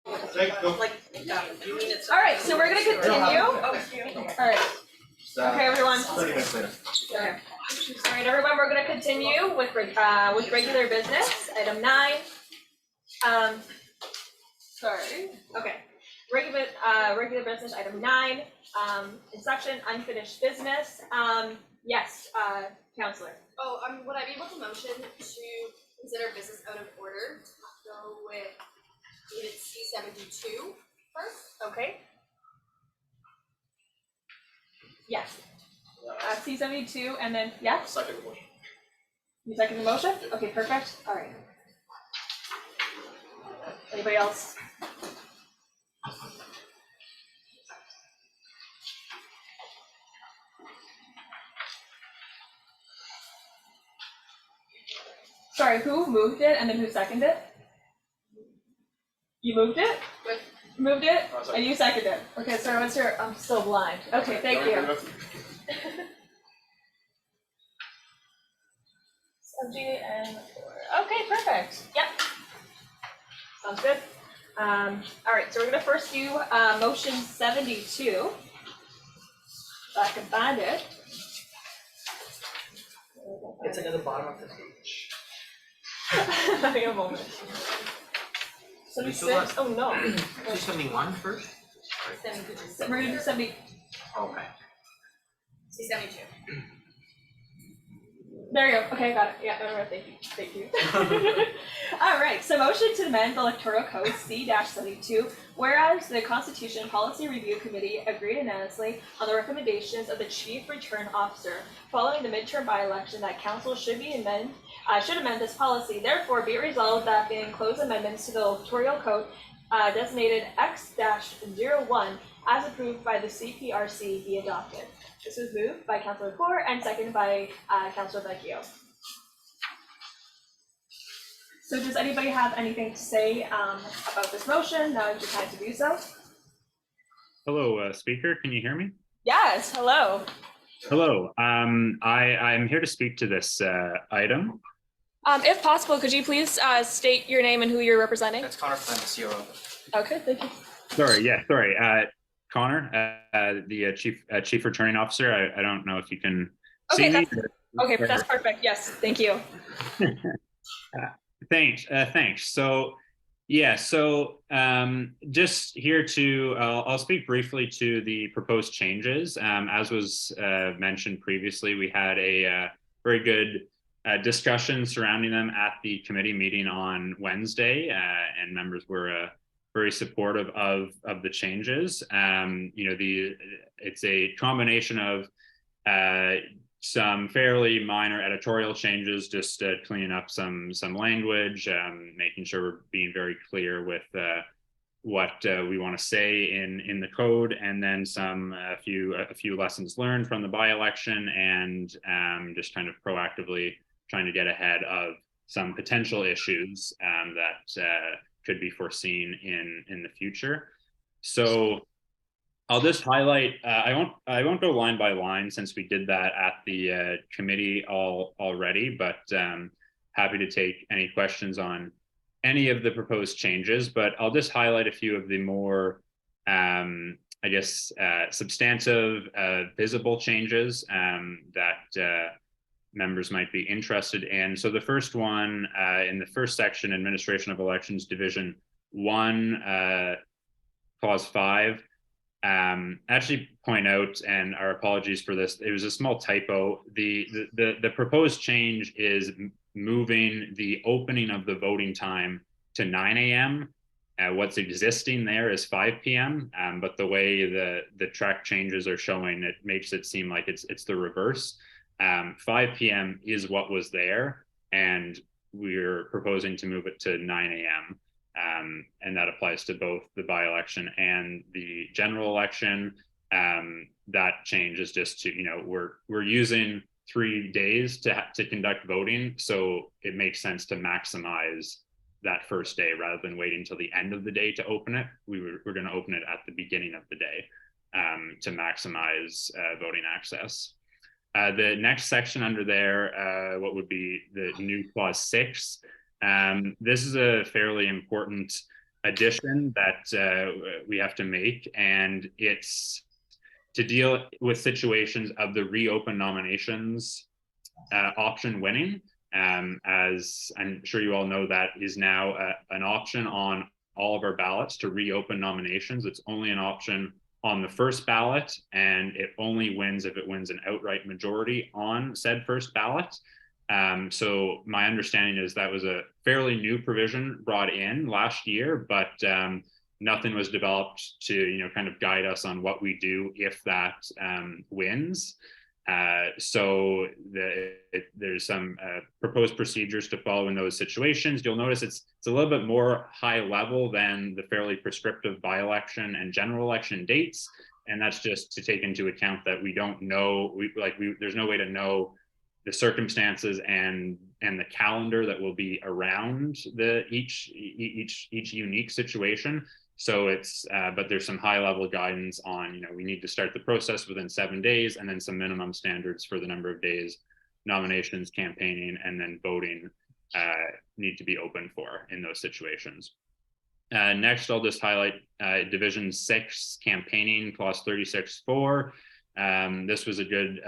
All right, so we're gonna continue. All right, okay, everyone. 30 minutes later. Okay. All right, everyone, we're gonna continue with regular business, item 9. Sorry, okay. Regular business, item 9, in section unfinished business. Yes, Counselor. Oh, would I be able to motion to consider business out of order? Go with unit C72 first? Okay. Yes. C72, and then, yeah? Second motion. You second the motion? Okay, perfect. All right. Anybody else? Sorry, who moved it and then who seconded it? You moved it? Moved it? And you seconded it? Okay, sorry, what's your, I'm still blind. Okay, thank you. Subject and, okay, perfect. Yep. Sounds good. All right, so we're gonna first do, motion 72. So I can find it. It's like at the bottom of the page. Give me a moment. 76, oh no. 271 first? We're gonna do 70, Okay. C72. there you go, okay, got it, yeah, no, thank you. All right, so motion to amend the electoral code C-72, whereas the Constitution Policy Review Committee agreed unanimously on the recommendations of the Chief Return Officer following the midterm by-election that council should amend this policy. Therefore, be it resolved that the enclosed amendments to the electoral code designated X-01 as approved by the CPRC be adopted. This was moved by Councillor Kaur and seconded by Councillor Vecchio. So does anybody have anything to say about this motion? Now is your time to do so. Hello, Speaker. Can you hear me? Yes, hello. Hello. I'm here to speak to this item. If possible, could you please state your name and who you're representing? That's Connor Flynn, the CRO. Okay, thank you. Sorry. Connor, the Chief Returning Officer. I don't know if you can see me. Okay, that's perfect. Yes, thank you. Thanks. So, yeah. Just here to, I'll speak briefly to the proposed changes. As was mentioned previously, we had a very good discussion surrounding them at the committee meeting on Wednesday, and members were very supportive of the changes. It's a combination of some fairly minor editorial changes, just cleaning up some language, making sure we're being very clear with what we want to say in the code, and then a few lessons learned from the by-election, and just kind of proactively trying to get ahead of some potential issues that could be foreseen in the future. So I'll just highlight, I won't go line by line since we did that at the committee already, but happy to take any questions on any of the proposed changes, but I'll just highlight a few of the more, substantive, visible changes that members might be interested in. So the first one, in the first section, Administration of Elections, Division 1, Clause 5, actually point out, and our apologies for this, it was a small typo. The proposed change is moving the opening of the voting time to 9 a.m. What's existing there is 5 p.m. But the way the track changes are showing, it makes it seem like it's the reverse. 5 p.m. is what was there, and we're proposing to move it to 9 a.m. And that applies to both the by-election and the general election. That change is just to, we're using 3 days to conduct voting, so it makes sense to maximize that first day rather than waiting until the end of the day to open it. We're going to open it at the beginning of the day to maximize voting access. The next section under there, what would be the new clause 6. This is a fairly important addition that we have to make, and it's to deal with situations of the reopen nominations option winning. As I'm sure you all know, that is now an option on all of our ballots to reopen nominations. It's only an option on the first ballot, and it only wins if it wins an outright majority on said first ballot. So my understanding is that was a fairly new provision brought in last year, but nothing was developed to kind of guide us on what we do if that wins. So there's some proposed procedures to follow in those situations. You'll notice it's a little bit more high level than the fairly prescriptive by-election and general election dates, and that's just to take into account that we don't know. There's no way to know the circumstances and the calendar that will be around each unique situation. So it's, but there's some high level guidance on, we need to start the process within 7 days, and then some minimum standards for the number of days nominations, campaigning, and then voting need to be open for in those situations. Next, I'll just highlight Division 6 campaigning, clause 36.4. This was a good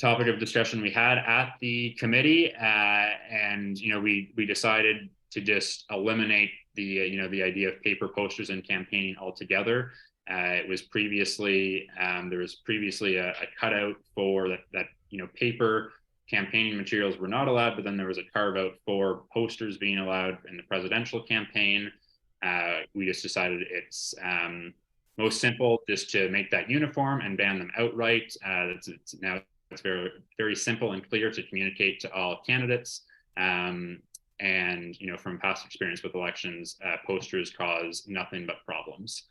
topic of discussion we had at the committee, and we decided to just eliminate the idea of paper posters and campaigning altogether. It was previously there was previously a cutout for that paper campaigning materials were not allowed, but then there was a carve out for posters being allowed in the presidential campaign. We just decided it's most simple just to make that uniform and ban them outright. It's very, very simple and clear to communicate to all candidates. And from past experience with elections, posters cause nothing but problems.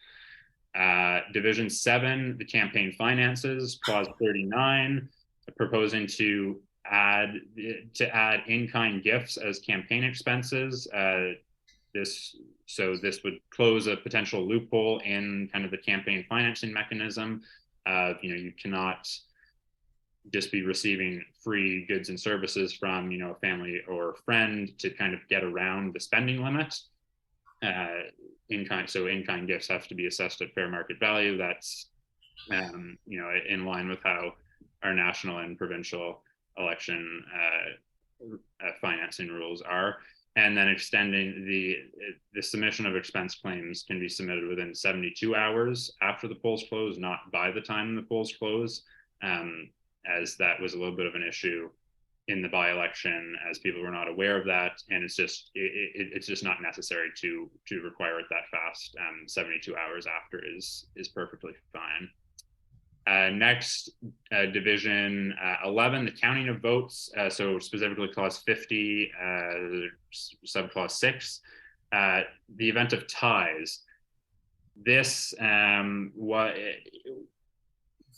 Division 7, the campaign finances, clause 39, proposing to add in-kind gifts as campaign expenses. This would close a potential loophole in kind of the campaign financing mechanism. You cannot just be receiving free goods and services from a family or friend to kind of get around the spending limit. In-kind gifts have to be assessed at fair market value. That's in line with how our national and provincial election financing rules are. And then extending the submission of expense claims can be submitted within 72 hours after the polls close, not by the time the polls close. As that was a little bit of an issue in the by-election, as people were not aware of that, and it's just not necessary to require it that fast. 72 hours after is perfectly fine. Next, Division 11, the counting of votes. So specifically clause 50, subclause 6, the event of ties. This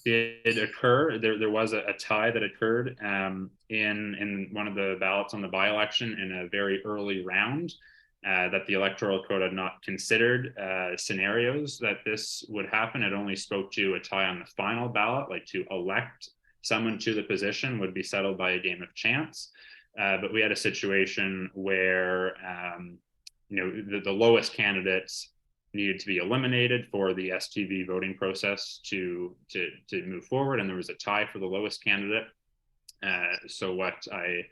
did occur. There was a tie that occurred in one of the ballots on the by-election in a very early round that the Electoral Code had not considered scenarios that this would happen. It only spoke to a tie on the final ballot, like to elect someone to the position would be settled by a game of chance. But we had a situation where the lowest candidates needed to be eliminated for the STV voting process to move forward, and there was a tie for the lowest candidate. So what I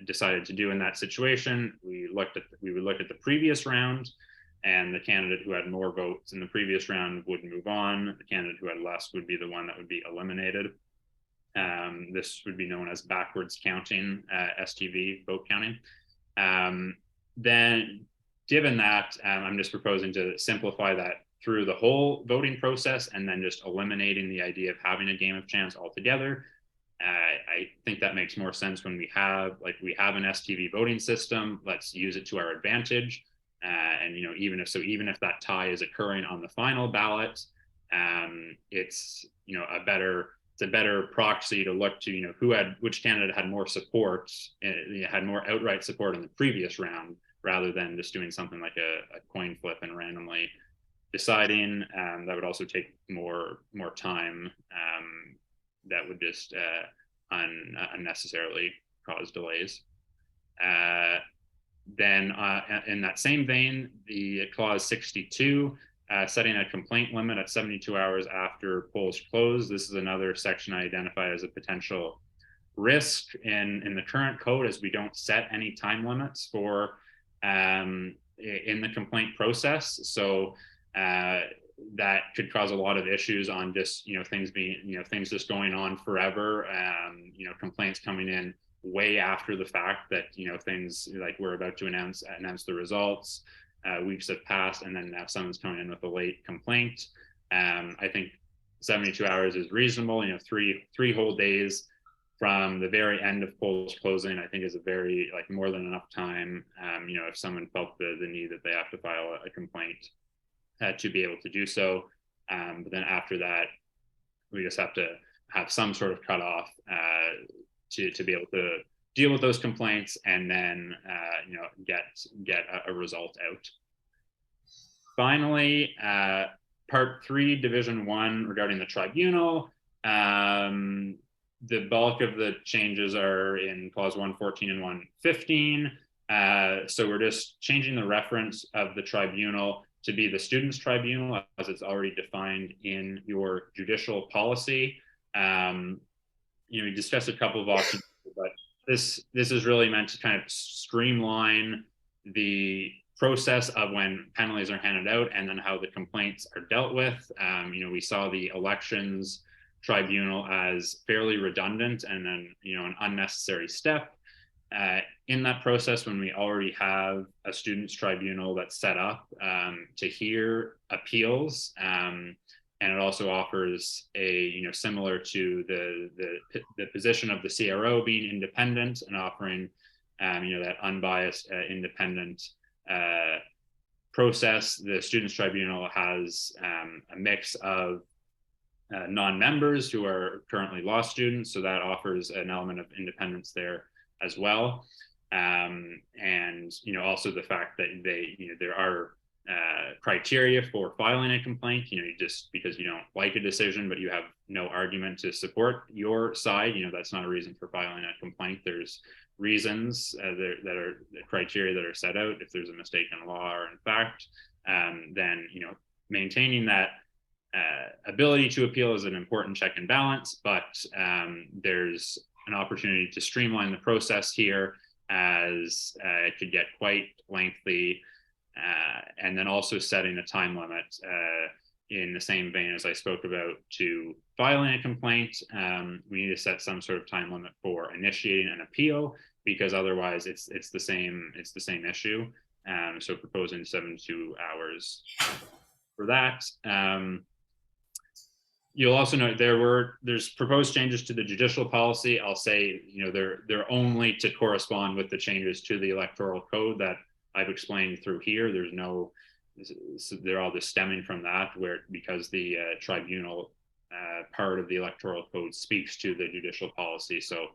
decided to do in that situation, we would look at the previous round, and the candidate who had more votes in the previous round would move on. The candidate who had less would be the one that would be eliminated. This would be known as backwards counting, STV vote counting. Then, given that, I'm just proposing to simplify that through the whole voting process and then just eliminating the idea of having a game of chance altogether. I think that makes more sense when we have an STV voting system. Let's use it to our advantage. And even if that tie is occurring on the final ballot, it's a better proxy to look to which candidate had more support, had more outright support in the previous round, rather than just doing something like a coin flip and randomly deciding. That would also take more time. That would just unnecessarily cause delays. Then in that same vein, the clause 62, setting a complaint limit at 72 hours after polls close. This is another section I identify as a potential risk in the current code, as we don't set any time limits for in the complaint process. So that could cause a lot of issues on just things being things just going on forever. Complaints coming in way after the fact that things like we're about to announce the results. Weeks have passed, and then now someone's coming in with a late complaint. I think 72 hours is reasonable. Three whole days from the very end of polls closing, I think is a very more than enough time. If someone felt the need that they have to file a complaint to be able to do so. But then after that, we just have to have some sort of cutoff to be able to deal with those complaints and then get a result out. Finally, part 3, division 1 regarding the tribunal. The bulk of the changes are in clause 114 and 115. So we're just changing the reference of the tribunal to be the students' tribunal, as it's already defined in your judicial policy. We discussed a couple of options, but this is really meant to kind of streamline the process of when penalties are handed out and then how the complaints are dealt with. We saw the elections tribunal as fairly redundant and then an unnecessary step in that process when we already have a students' tribunal that's set up to hear appeals. And it also offers a, similar to the position of the CRO being independent and offering, that unbiased, independent process. The Students' Tribunal has a mix of non-members who are currently law students, so that offers an element of independence there as well. And, also the fact that there are criteria for filing a complaint. Just because you don't like a decision but you have no argument to support your side, that's not a reason for filing a complaint. There's reasons that are the criteria that are set out. If there's a mistake in law or in fact, then maintaining that ability to appeal is an important check and balance. But there's an opportunity to streamline the process here, as it could get quite lengthy. And then also setting a time limit in the same vein as I spoke about to filing a complaint. We need to set some sort of time limit for initiating an appeal, because otherwise it's the same issue. So proposing 72 hours for that. You'll also note there's proposed changes to the judicial policy. I'll say they're only to correspond with the changes to the electoral code that I've explained through here. They're all just stemming from that, because the tribunal part of the electoral code speaks to the judicial policy. So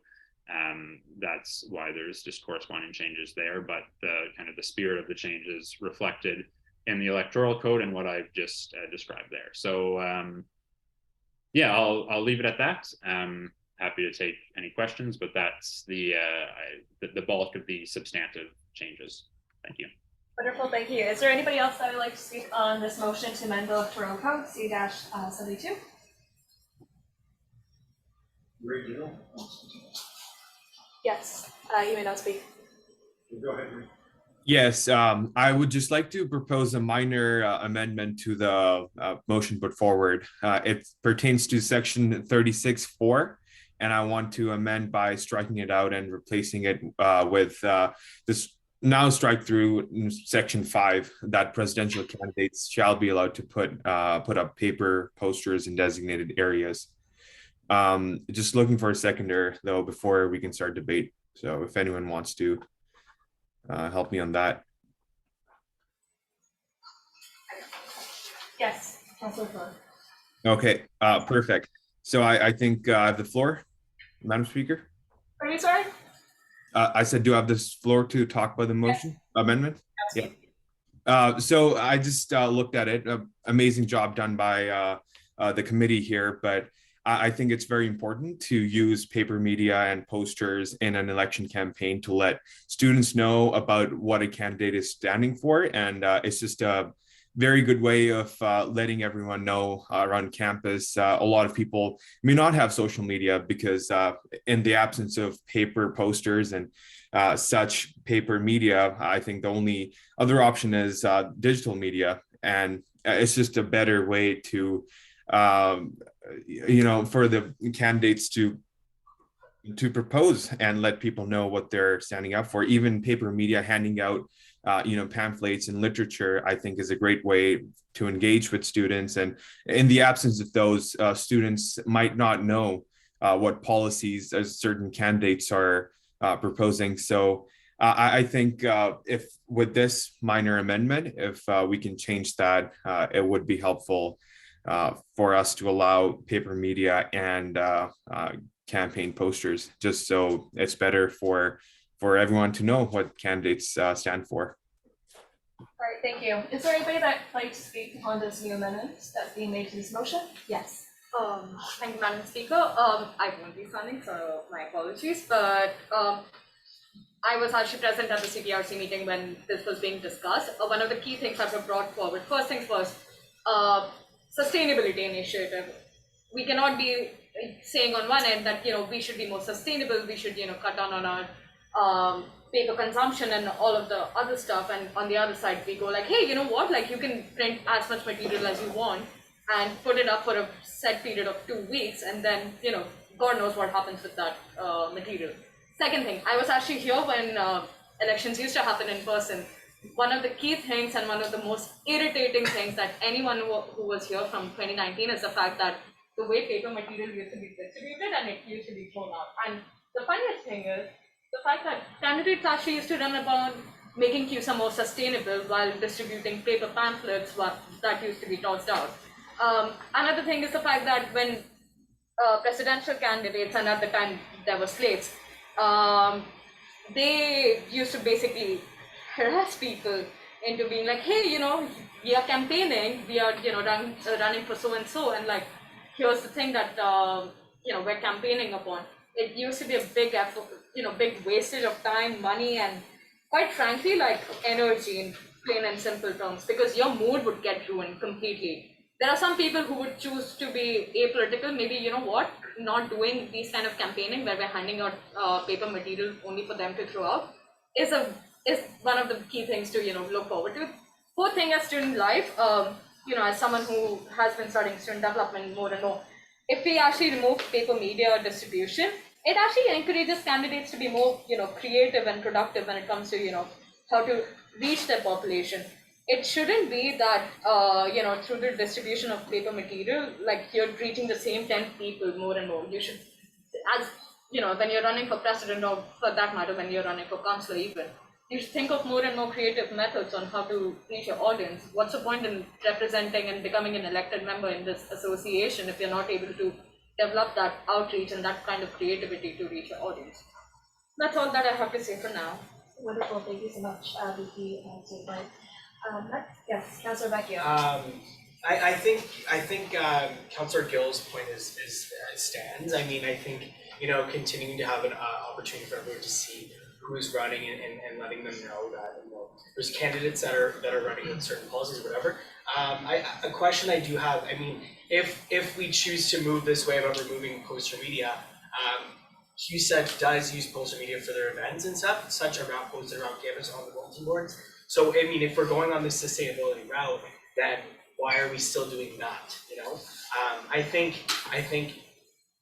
that's why there's just corresponding changes there. But the spirit of the change is reflected in the electoral code and what I've just described there. So I'll leave it at that. Happy to take any questions, but that's the bulk of the substantive changes. Thank you. Wonderful, thank you. Is there anybody else that would like to speak on this motion to amend the electoral code, C-72? Yes, you may now speak. Go ahead, Rick. Yes, I would just like to propose a minor amendment to the motion put forward. It pertains to section 36(4), and I want to amend by striking it out and replacing it with this now strike through section 5, that presidential candidates shall be allowed to put up paper posters in designated areas. Just looking for a seconder though before we can start debate. So if anyone wants to help me on that. Yes, Councilor Fleur. Okay, perfect. So I think I have the floor, Madam Speaker. Are you sorry? I said, do I have this floor to talk about the motion amendment? Yeah. So I just looked at it. Amazing job done by the committee here, but I think it's very important to use paper media and posters in an election campaign to let students know about what a candidate is standing for. And it's just a very good way of letting everyone know around campus. A lot of people may not have social media because in the absence of paper posters and such paper media, I think the only other option is digital media. And it's just a better way to for the candidates to propose and let people know what they're standing up for. Even paper media handing out pamphlets and literature, I think, is a great way to engage with students. And in the absence of those, students might not know what policies certain candidates are proposing. So I think if with this minor amendment, if we can change that, it would be helpful for us to allow paper media and campaign posters, just so it's better for everyone to know what candidates stand for. All right, thank you. Is there anybody that'd like to speak on this new amendment that's being made to this motion? Yes. Thank you, Madam Speaker. I won't be standing, so my apologies, but I was actually present at the CPRC meeting when this was being discussed. One of the key things that were brought forward, first things first, sustainability initiative. We cannot be saying on one end that we should be more sustainable, we should cut down on our paper consumption and all of the other stuff, and on the other side we go like, hey, you know what, like you can print as much material as you want and put it up for a set period of 2 weeks, and then God knows what happens with that material. Second thing, I was actually here when elections used to happen in person. One of the key things and one of the most irritating things that anyone who was here from 2019 is the fact that the way paper material used to be distributed and it used to be thrown out. And the funniest thing is the fact that candidates actually used to run about making CUSA more sustainable while distributing paper pamphlets that used to be tossed out. Another thing is the fact that when presidential candidates, and at the time there were slates, they used to basically harass people into being like, hey, we are campaigning, we are, running for so and so, and like, here's the thing that, we're campaigning upon. It used to be a big effort, big wastage of time, money, and quite frankly, like energy in plain and simple terms, because your mood would get ruined completely. There are some people who would choose to be apolitical, maybe, not doing these kind of campaigning where we're handing out paper material only for them to throw out is one of the key things to look forward to. Fourth thing is student life. As someone who has been studying student development more and more, if we actually remove paper media distribution, it actually encourages candidates to be more creative and productive when it comes to how to reach their population. It shouldn't be that through the distribution of paper material, like you're reaching the same 10 people more and more. You should, as when you're running for president, or for that matter when you're running for councillor even, you should think of more and more creative methods on how to reach your audience. What's the point in representing and becoming an elected member in this association if you're not able to develop that outreach and that kind of creativity to reach your audience? That's all that I have to say for now. Wonderful, thank you so much, VP Saber. Next, yes, Councillor Vecchio. I think Councillor Gill's point is stands. I mean, I think continuing to have an opportunity for everyone to see who's running and letting them know that there's candidates that are running with certain policies, whatever. A question I do have, I mean, if we choose to move this way about removing poster media, CUSA does use poster media for their events and stuff, such around posted around campus on the bulletin boards. So I mean, if we're going on this sustainability route, then why are we still doing that? I think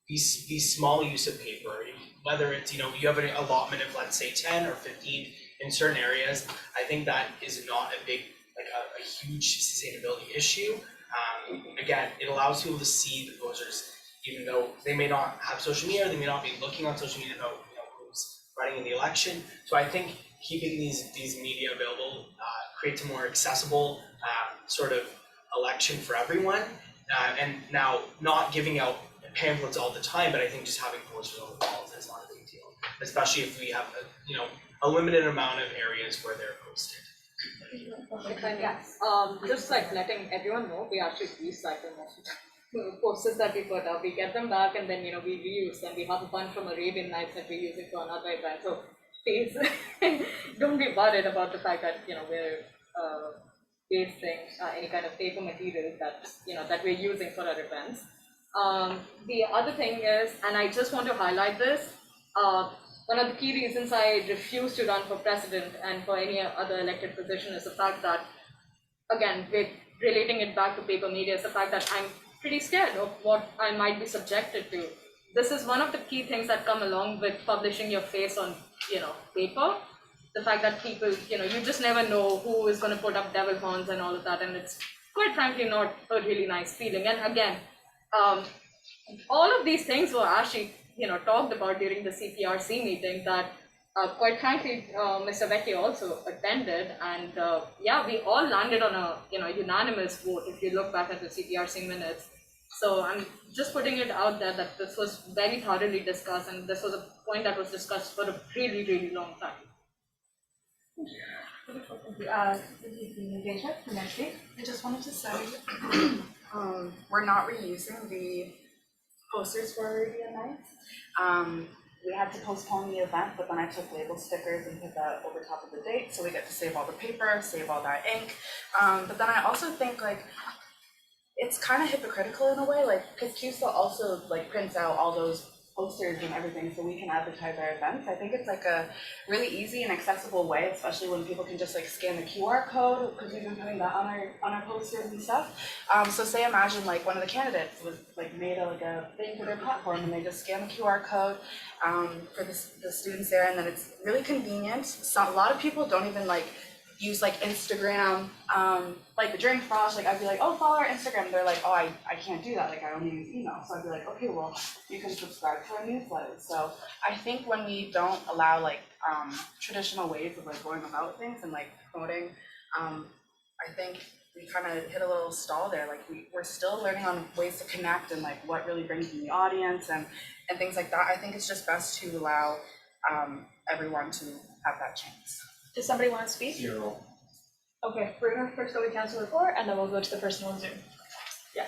these small use of paper, whether it's you have an allotment of, let's say, 10 or 15 in certain areas, I think that is not a big, like a huge sustainability issue. Again, it allows people to see the posters, even though they may not have social media, or they may not be looking on social media to know who's running in the election. So I think keeping these media available creates a more accessible sort of election for everyone. And now, not giving out pamphlets all the time, but I think just having posters on the walls is not a big deal, especially if we have a limited amount of areas where they're posted. Yes. Just like letting everyone know, we actually recycle most of them. posters that we put up, we get them back and then we reuse them. We have a bunch from Arabian Nights that we use it for another event. So please don't be worried about the fact that we're wasting any kind of paper material that we're using for our events. The other thing is, and I just want to highlight this, one of the key reasons I refuse to run for president and for any other elected position is the fact that, again, with relating it back to paper media, is the fact that I'm pretty scared of what I might be subjected to. This is one of the key things that come along with publishing your face on, paper. The fact that people, you just never know who is going to put up devil horns and all of that, and it's quite frankly not a really nice feeling. And again, all of these things were actually, talked about during the CPRC meeting that, quite frankly, Mr. Vecchio also attended, and yeah, we all landed on a, unanimous vote if you look back at the CPRC minutes. So I'm just putting it out there that this was very thoroughly discussed, and this was a point that was discussed for a really, really long time. I just wanted to say, we're not reusing the posters for Arabian Nights. We had to postpone the event, but then I took label stickers and put that over top of the date, so we get to save all the paper, save all that ink. But then I also think it's kind of hypocritical in a way, because CUSA also prints out all those posters and everything so we can advertise our events. I think it's a really easy and accessible way, especially when people can just scan the QR code, because we've been putting that on our posters and stuff. So say imagine one of the candidates was made a thing for their platform, and they just scan the QR code for the students there, and then it's really convenient. So a lot of people don't even use Instagram, during Frosh, I'd be oh, follow our Instagram. They're oh, I can't do that, I only use email. So I'd be okay, well, you can subscribe to our newsletter. So I think when we don't allow traditional ways of going about things and promoting, I think we kind of hit a little stall there. We're still learning on ways to connect and what really brings in the audience and things like that. I think it's just best to allow everyone to have that chance. Does somebody want to speak? Zero. Okay, we're gonna first go to Councilor Core, and then we'll go to the person on Zoom. Yeah.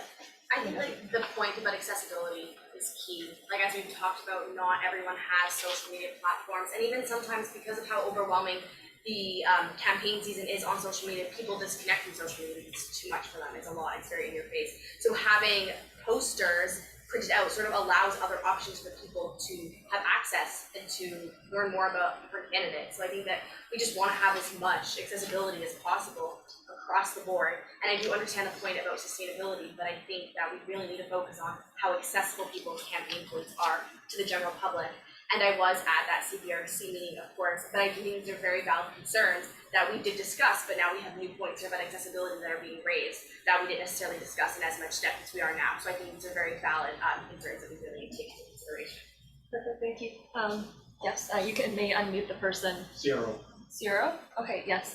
I think the point about accessibility is key. As we've talked about, not everyone has social media platforms, and even sometimes because of how overwhelming the campaign season is on social media, people disconnect from social media. It's too much for them. It's a lot. It's very in your face. So having posters printed out sort of allows other options for people to have access and to learn more about different candidates. So I think that we just want to have as much accessibility as possible across the board. And I do understand the point about sustainability, but I think that we really need to focus on how accessible people's campaign points are to the general public. And I was at that CPRC meeting, of course, but I do think these are very valid concerns that we did discuss, but now we have new points about accessibility that are being raised that we didn't necessarily discuss in as much depth as we are now. So I think these are very valid concerns that we really need to take into consideration. Perfect, thank you. Yes, you may unmute the person. Zero. Zero? Okay, yes.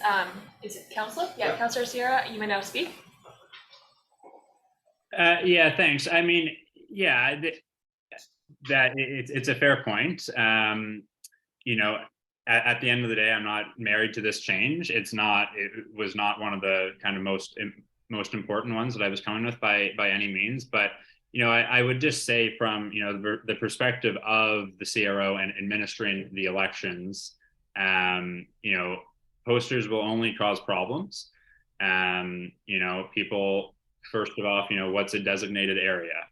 Is it Councilor? Yeah, Councilor Sierra, you may now speak. Yeah, thanks. I mean, yeah, that it's a fair point. At the end of the day, I'm not married to this change. It was not one of the kind of most important ones that I was coming with by any means. But I would just say from the perspective of the CRO and administering the elections, posters will only cause problems. People, first of all, what's a designated area?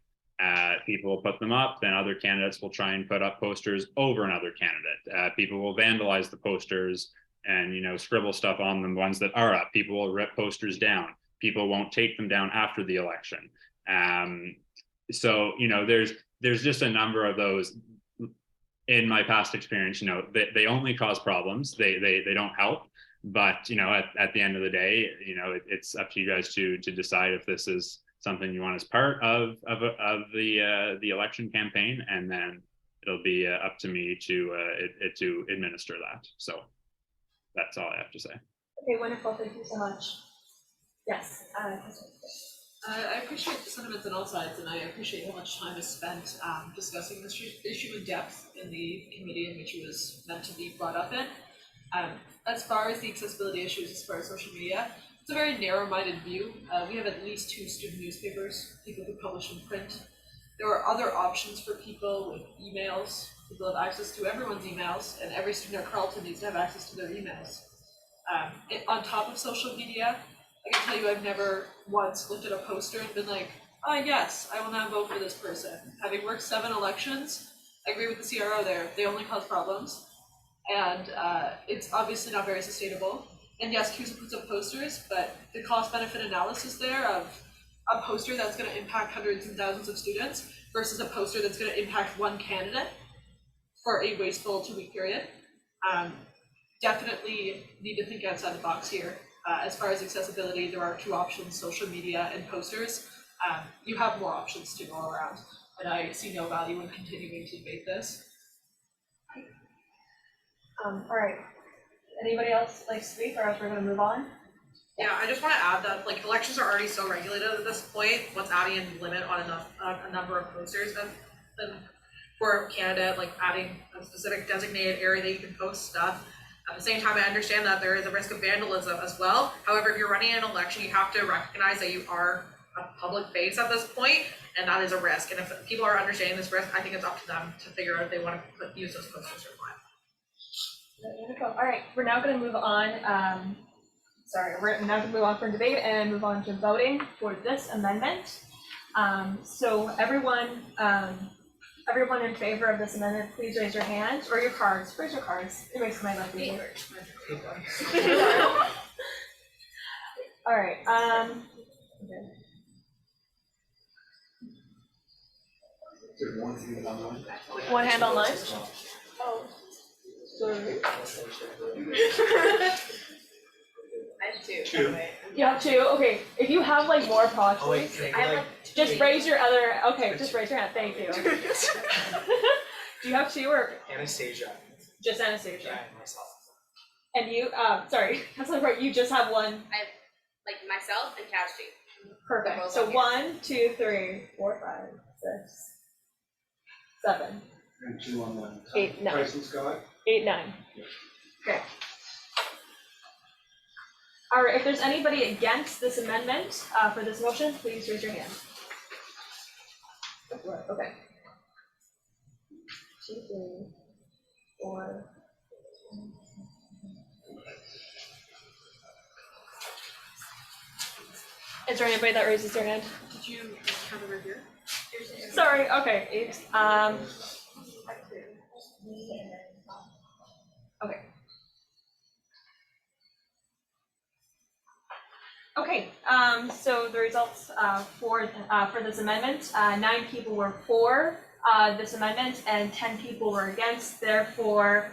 People will put them up, then other candidates will try and put up posters over another candidate. People will vandalize the posters and scribble stuff on them, ones that are up. People will rip posters down. People won't take them down after the election. So there's just a number of those. In my past experience, they only cause problems. They don't help. But at the end of the day, it's up to you guys to decide if this is something you want as part of the election campaign, and then it'll be up to me to administer that. So that's all I have to say. Okay, wonderful. Thank you so much. Yes. I appreciate the sentiments on all sides, and I appreciate how much time is spent discussing this issue in depth in the committee in which it was meant to be brought up in. As far as the accessibility issues, as far as social media, it's a very narrow-minded view. We have at least 2 student newspapers, people who publish in print. There are other options for people with emails. People have access to everyone's emails, and every student at Carleton needs to have access to their emails. On top of social media, I can tell you I've never once looked at a poster and been like, oh yes, I will now vote for this person. Having worked 7 elections, I agree with the CRO there, they only cause problems. And it's obviously not very sustainable. And yes, CUSA puts up posters, but the cost benefit analysis there of a poster that's gonna impact hundreds and thousands of students versus a poster that's gonna impact one candidate for a wasteful 2-week period. Definitely need to think outside the box here. As far as accessibility, there are 2 options, social media and posters. You have more options to go around, and I see no value in continuing to debate this. All right. Anybody else like to speak, or else we're gonna move on? Yeah, I just want to add that like elections are already so regulated at this point. What's adding a limit on a number of posters and for a candidate, like adding a specific designated area that you can post stuff. At the same time, I understand that there is a risk of vandalism as well. However, if you're running an election, you have to recognize that you are a public face at this point, and that is a risk. And if people are understanding this risk, I think it's up to them to figure out if they want to use those posters or not. All right, we're now gonna move on. We're now gonna move on from debate and move on to voting for this amendment. So everyone in favor of this amendment, please raise your hand or your cards. Raise your cards. It makes my life easier. All right. Okay. One hand online. Oh, sorry. I have 2. Two. You have 2. Okay. If you have like more Oh, wait, proxies, can I I have go like just raise your other. Okay, just raise your hand. Thank you. Do you have 2 or Anastasia. just Anastasia? Yeah, and myself. And you, sorry, that's not right. You just have 1. like myself and Kashi. Perfect. Both So on 1, 2, 3, 4, 5, 6, 7, And 2 on the. 8, 9. Tyson Scott. 8, 9. Okay. All right. If there's anybody against this amendment for this motion, please raise your hand. Okay. 2, 3, 4. Is there anybody that raises their hand? Did you have it right here? Sorry. Okay. 8. Okay. Okay. So the results for this amendment: 9 people were for this amendment, and 10 people were against. Therefore,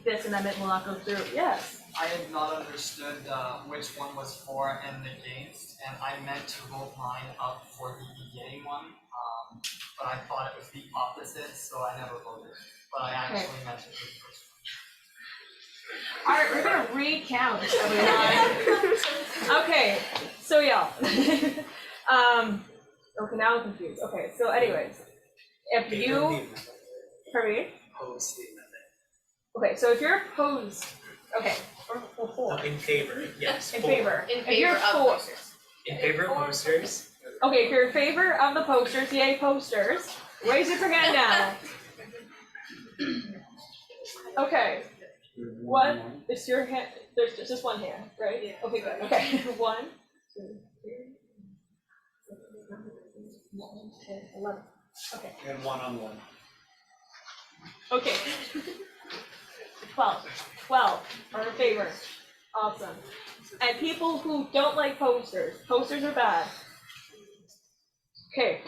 this amendment will not go through. Yes. I had not understood which one was for and against, and I meant to vote mine up for the beginning one, but I thought it was the opposite, so I never voted. But I actually meant to do the first one. All right, we're gonna recount everyone. Okay, so yeah. Okay, now I'm confused. Okay, so anyways, if you, Kirby, Oppose the amendment. okay, so if you're opposed, okay, or for, In favor, yes. in for. favor. In If favor you're of for, posters. In favor of posters. okay, if you're in favor of the posters, yay posters, raise your hand now. Okay, what is your hand? There's just 1 hand, right? Yeah. Okay, good. Okay, 1, 2, 3, 9, 10, 11. Okay. And 1-on-1. Okay. 12 are in favor. Awesome. And people who don't like posters are bad. Okay.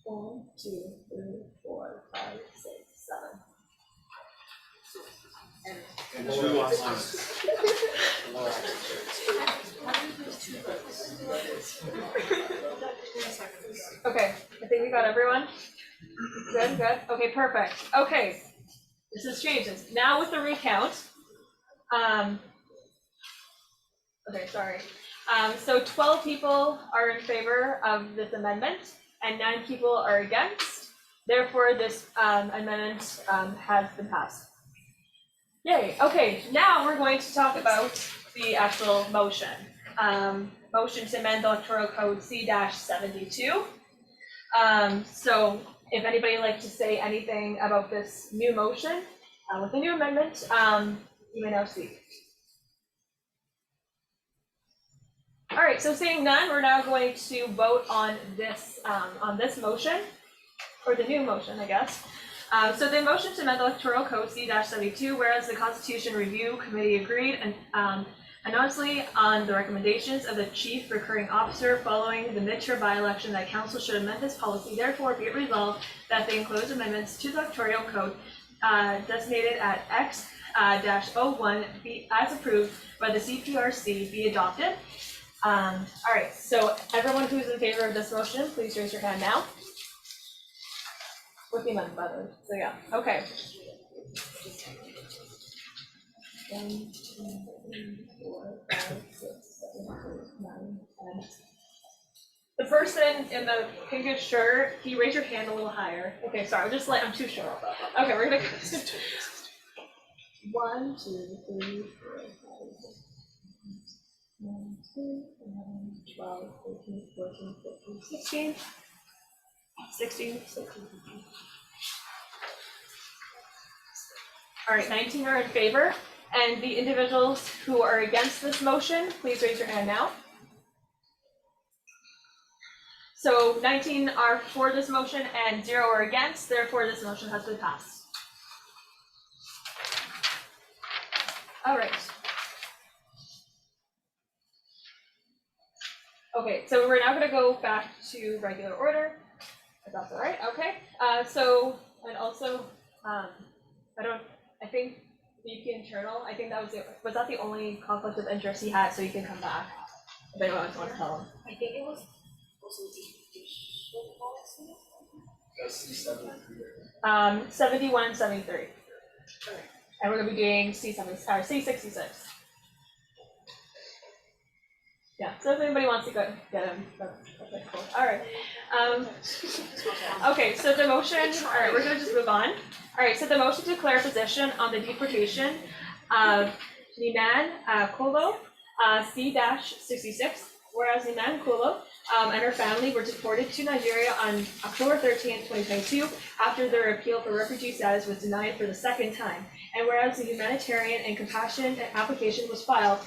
1, 2, 3, 4, 5, 6, 7. And 2 online. Okay, I think we got everyone. Good, good. Okay, perfect. Okay, this has changed. Now with the recount. Okay, sorry. So 12 people are in favor of this amendment, and 9 people are against. Therefore, this amendment has been passed. Yay. Okay, now we're going to talk about the actual motion. motion to amend the electoral code C-72. So if anybody would like to say anything about this new motion, with the new amendment, you may now speak. All right, so seeing none, we're now going to vote on this motion, or the new motion, I guess. So the motion to amend the electoral code C-72, whereas the Constitution Review Committee agreed and anonymously on the recommendations of the chief recurring officer following the midterm by-election that council should amend this policy, therefore be it resolved that the enclosed amendments to the electoral code designated at X-01 be as approved by the CPRC be adopted. All right, so everyone who's in favor of this motion, please raise your hand now. With the amendment, by the way. So yeah, okay. 1, 2, 3, 4, 5, 6, 7, 8, 9, 10. The person in the pinkish shirt, can you raise your hand a little higher? Okay, sorry, I'm too short. Okay, we're gonna go. 1, 2, 3, 4, 5, 6. 1, 2, 11, 12, 13, 14, 15, 16, 16, 17. All right, 19 are in favor, and the individuals who are against this motion, please raise your hand now. So 19 are for this motion and 0 are against, therefore this motion has been passed. All right. Okay, so we're now going to go back to regular order, if that's all right. Okay, and also, I think VP internal, I think that was that the only conflict of interest he had, so he can come back if anyone else wants to tell him. I think it was also the policy. 71 and 73. Okay. And we're going to be doing C66. Yeah, so if anybody wants to go get him, that's cool. All right. Okay, so the motion, all right, we're going to just move on. All right, so the motion to declare a position on the deportation of Niman Kolo, C-66, whereas Niman Kolo and her family were deported to Nigeria on October 13th, 2022, after their appeal for refugee status was denied for the second time. And whereas the humanitarian and compassion application was filed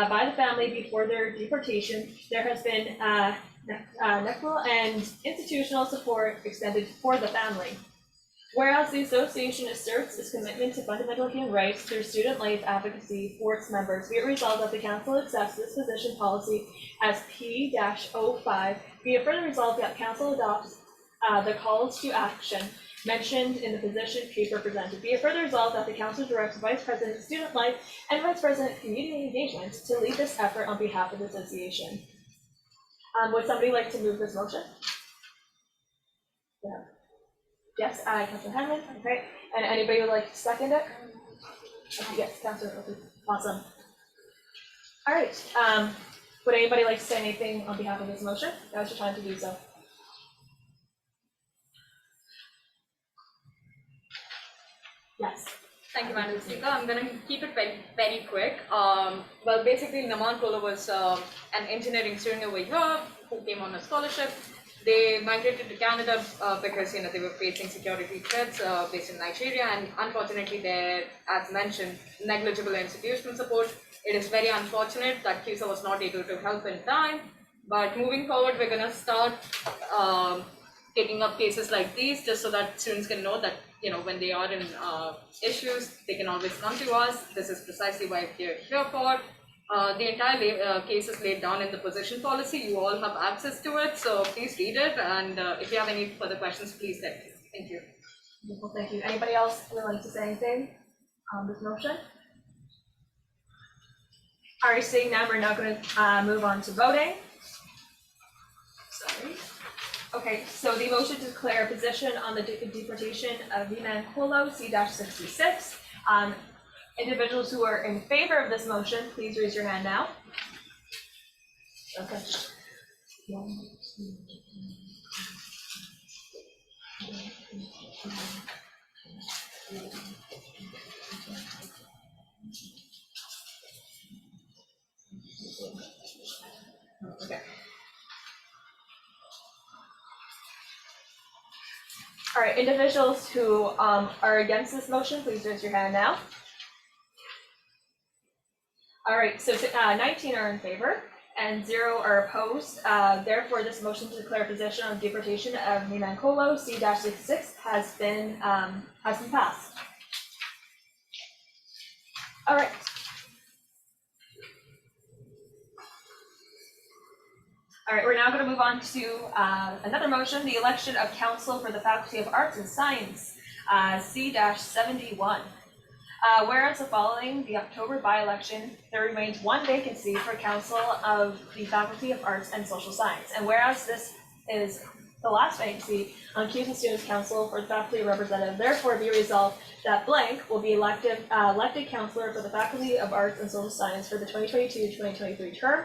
by the family before their deportation, there has been NECWL and institutional support extended for the family. Whereas the association asserts its commitment to fundamental human rights through student life advocacy for its members, be it resolved that the council accepts this position policy as P-05. Be it further resolved that council adopts the calls to action mentioned in the position paper presented. Be it further resolved that the council directs Vice President of Student Life and Vice President of Community Engagement to lead this effort on behalf of the association. Would somebody like to move this motion? Yeah. Yes, Councilor Hanlon. Okay. And anybody would like to second it? Okay, yes, Councilor. Awesome. All right. Would anybody like to say anything on behalf of this motion? Now's your time to do so. Yes. Thank you, Madam Speaker. I'm going to keep it very, very quick. Well, basically, Naman Kola was an engineering student over here who came on a scholarship. They migrated to Canada because they were facing security threats based in Nigeria, and unfortunately, there, as mentioned, negligible institutional support. It is very unfortunate that CUSA was not able to help in time. But moving forward, we're going to start taking up cases like these, just so that students can know that when they are in issues, they can always come to us. This is precisely why we're here for. The entire case is laid down in the position policy. You all have access to it, so please read it. And if you have any further questions, please let me. Thank you. Wonderful, thank you. Anybody else would like to say anything on this motion? All right, seeing now, we're now going to move on to voting. Sorry. Okay, so the motion to declare a position on the deportation of Niman Kolo, C-66. Individuals who are in favor of this motion, please raise your hand now. Okay. 1, 2, 3, 4, 5, 6, 7, 8, 9, 10. All right, individuals who are against this motion, please raise your hand now. All right, so 19 are in favor and 0 are opposed. Therefore, this motion to declare position on deportation of Minankolo C-66 has been passed. All right. All right, we're now going to move on to another motion, the election of council for the Faculty of Arts and Science, C-71. Whereas the following the October by-election, there remains one vacancy for council of the Faculty of Arts and Social Science. And whereas this is the last vacancy on CUSA Students' Council for the Faculty Representative, therefore be resolved that blank will be elected counselor for the Faculty of Arts and Social Science for the 2022-2023 term.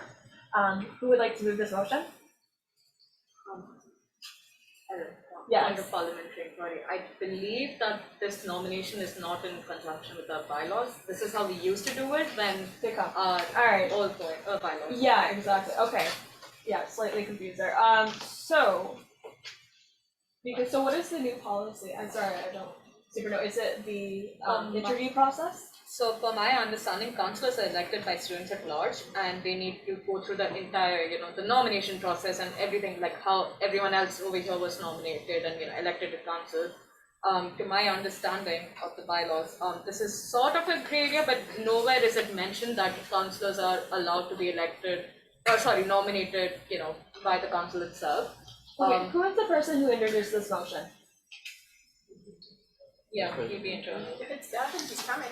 Who would like to move this motion? Yes. Under parliamentary inquiry, I believe that this nomination is not in conjunction with our bylaws. This is how we used to do it when all right, old bylaws. Yeah, exactly. Okay. Yeah, slightly confused there. So what is the new policy? I'm sorry, I don't super know. Is it the interview process? So for my understanding, councillors are elected by students at large, and they need to go through the entire, the nomination process and everything, like how everyone else over here was nominated and elected to council. To my understanding of the bylaws, this is sort of a gray area, but nowhere is it mentioned that councillors are allowed to be nominated, by the council itself. Okay, who is the person who introduced this motion? Yeah, he'd be internal. If it's Devin, he's coming.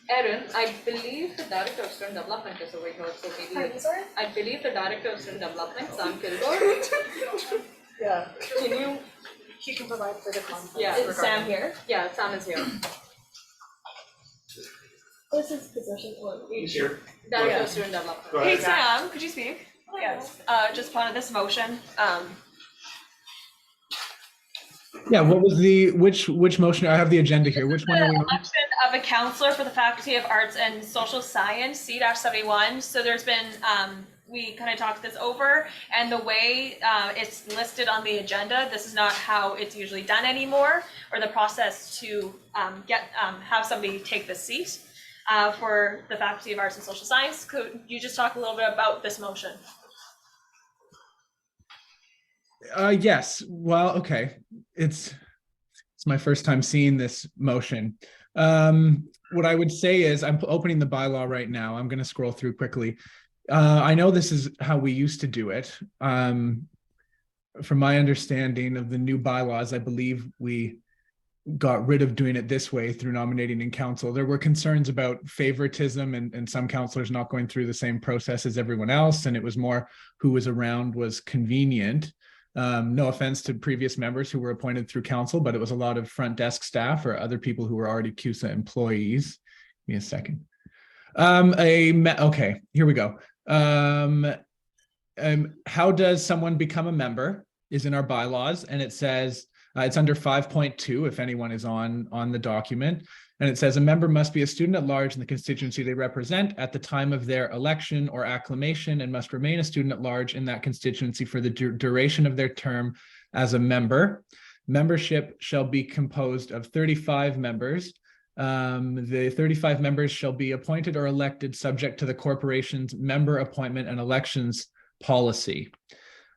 Erin, I believe the Director of Student Development is over here, so maybe. Sorry? I believe the Director of Student Development, Sam Kilgore. Yeah. He can provide further context. Yeah. Is Sam here? Yeah, Sam is here. What's his position? He's here. Director of Student Development. Go Hey ahead. Sam, could you speak? Yes. Just part of this motion. Yeah, what was which motion? I have the agenda here. Which one are we on? Election of a counselor for the Faculty of Arts and Social Science, C-71. So there's been, we kind of talked this over, and the way it's listed on the agenda, this is not how it's usually done anymore, or the process to have somebody take the seat for the Faculty of Arts and Social Science. Could you just talk a little bit about this motion? Yes. Well, okay. It's my first time seeing this motion. What I would say is I'm opening the bylaw right now. I'm going to scroll through quickly. I know this is how we used to do it. From my understanding of the new bylaws, I believe we got rid of doing it this way through nominating in council. There were concerns about favoritism and some councillors not going through the same process as everyone else, and it was more who was around was convenient. No offense to previous members who were appointed through council, but it was a lot of front desk staff or other people who were already CUSA employees. Give me a second. Okay, here we go. How does someone become a member is in our bylaws, and it says it's under 5.2 if anyone is on the document. And it says a member must be a student at large in the constituency they represent at the time of their election or acclamation and must remain a student at large in that constituency for the duration of their term as a member. Membership shall be composed of 35 members. The 35 members shall be appointed or elected subject to the corporation's member appointment and elections policy.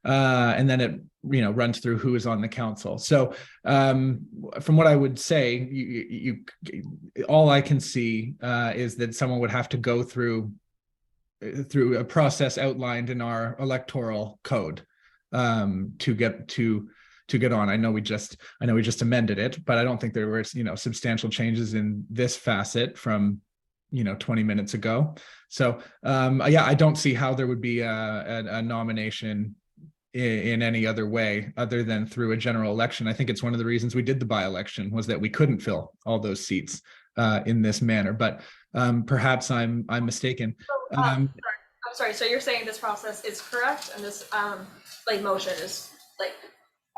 And then it runs through who is on the council. So from what I would say, all I can see is that someone would have to go through a process outlined in our electoral code to get on. I know we just amended it, but I don't think there were substantial changes in this facet from 20 minutes ago. So yeah, I don't see how there would be a nomination in any other way other than through a general election. I think it's one of the reasons we did the by-election was that we couldn't fill all those seats in this manner, but perhaps I'm mistaken. I'm sorry, so you're saying this process is correct and this motion is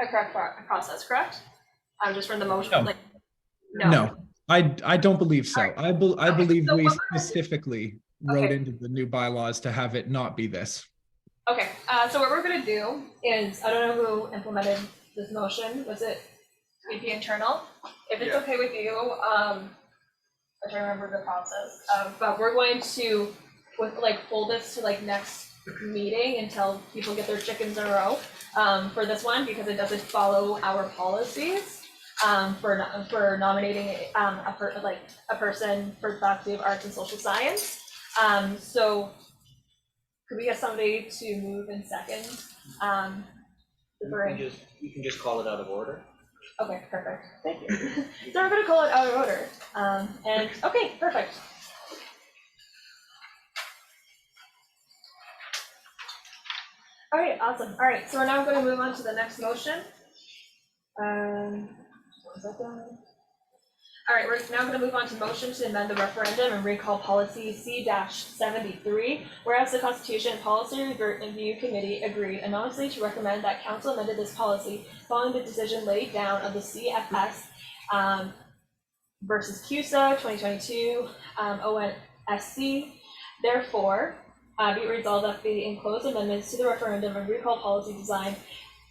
a correct process, correct? Just from the motion, No, I don't believe so. Right. I believe So we what we're specifically wrote into the new bylaws to have it not be this. Okay, so what we're gonna do is, I don't know who implemented this motion. Was it VP internal. If it's okay with you, I'm trying to remember the process, but we're going to hold this to next meeting until people get their chickens in a row, for this one, because it doesn't follow our policies, for nominating, a person for Faculty of Arts and Social Science. So could we get somebody to move in second? You can just call it out of order. Okay, perfect, thank you. So we're gonna call it out of order, and, okay, perfect. All right, awesome, all right, so we're now gonna move on to the next motion. What was that done? All right, we're now going to move on to motion to amend the referendum and recall policy C-73, whereas the Constitution and Policy Review Committee agreed anonymously to recommend that council amended this policy following the decision laid down of the CFS versus CUSA 2022 ONSC. Therefore, be it resolved that the enclosed amendments to the referendum and recall policy design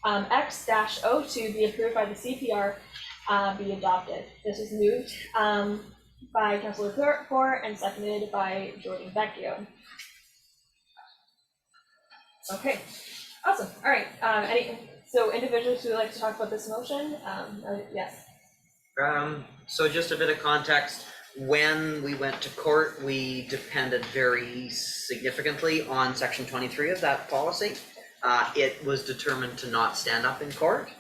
X-02 be approved by the CPR, be adopted. This was moved by Councilor Kaur and seconded by Jordan Vecchio. Okay, awesome. All right. So individuals who would like to talk about this motion? Yes. So just a bit of context. When we went to court, we depended very significantly on Section 23 of that policy. It was determined to not stand up in court.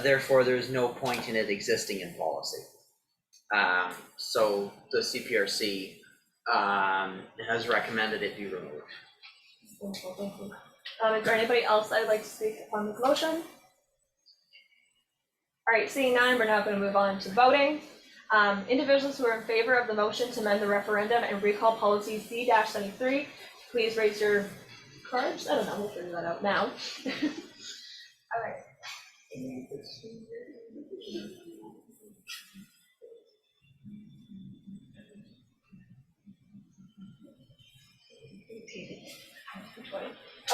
Therefore, there's no point in it existing in policy. So the CPRC has recommended it be removed. Wonderful, thank you. Is there anybody else that would like to speak on this motion? All right, seeing none, we're now going to move on to voting. Individuals who are in favor of the motion to amend the referendum and recall policy C-73, please raise your cards. I don't know, we'll figure that out now. All right.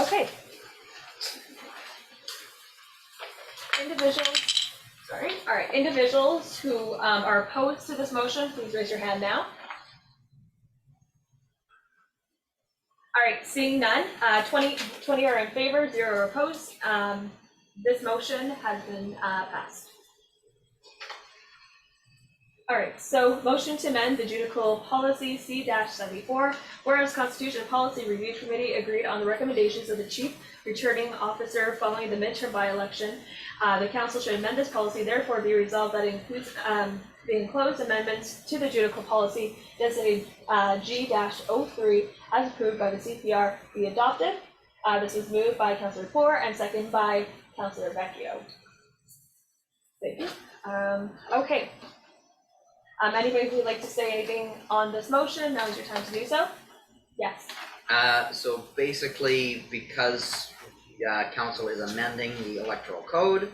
Okay. Individuals who are opposed to this motion, please raise your hand now. All right, seeing none, 20 are in favor, 0 are opposed. This motion has been passed. All right, so motion to amend the judicial policy C-74, whereas Constitution and Policy Review Committee agreed on the recommendations of the Chief Returning Officer following the midterm by-election. The council should amend this policy, therefore be resolved that it includes the enclosed amendments to the judicial policy designated G-03 as approved by the CPR be adopted. This was moved by Councilor Kaur and seconded by Councilor Vecchio. Thank you. Okay. Anybody who would like to say anything on this motion, now is your time to do so. Yes. So basically, because council is amending the electoral code,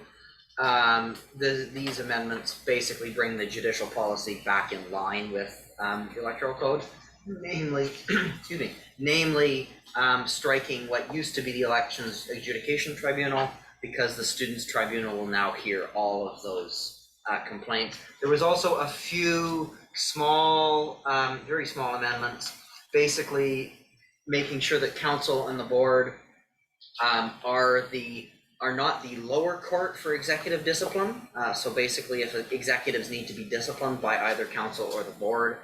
these amendments basically bring the judicial policy back in line with the electoral code, namely, excuse me, namely striking what used to be the elections adjudication tribunal, because the students tribunal will now hear all of those complaints. There was also a few small, very small amendments, basically making sure that council and the board are not the lower court for executive discipline. So basically, if executives need to be disciplined by either council or the board,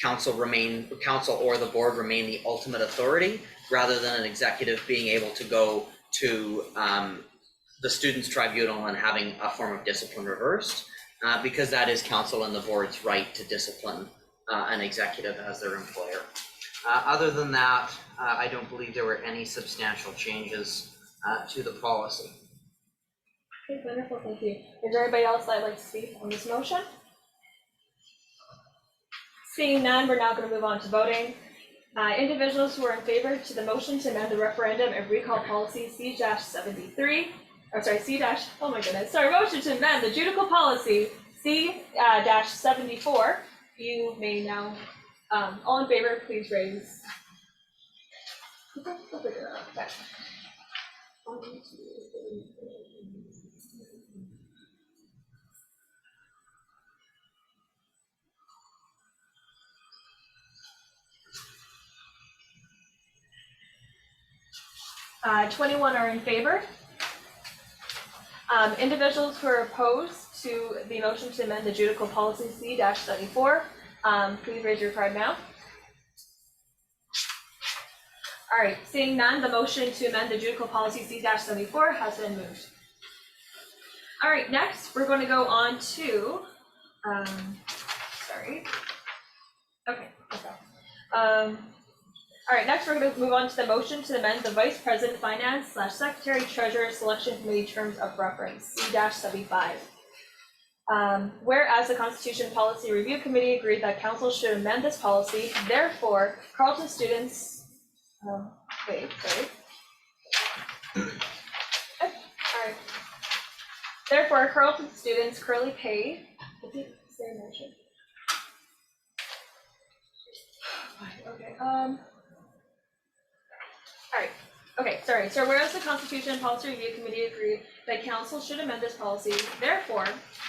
council or the board remain the ultimate authority, rather than an executive being able to go to the students tribunal and having a form of discipline reversed, because that is council and the board's right to discipline an executive as their employer. Other than that, I don't believe there were any substantial changes to the policy. Okay, wonderful, thank you. Is there anybody else that would like to speak on this motion? Seeing none, we're now going to move on to voting. Individuals who are in favor to the motion to amend the referendum and recall policy C-73, oh my goodness, sorry, motion to amend the judicial policy C-74, you may now, all in favor, please raise. Okay, we'll figure it out. Okay. 1, 2, 3, 4. 21 are in favor. Individuals who are opposed to the motion to amend the judicial policy C-74, please raise your card now. All right, seeing none, the motion to amend the judicial policy C-74 has been moved. All right, next we're going to go on to, all right, next we're going to move on to the motion to amend the Vice President Finance / Secretary Treasurer Selection Committee Terms of Reference, C-75. Whereas the Constitution Policy Review Committee agreed that Council should amend this policy, therefore, Carleton students, Therefore, Carleton students currently pay, So whereas the Constitution and Policy Review Committee agreed that Council should amend this policy, therefore,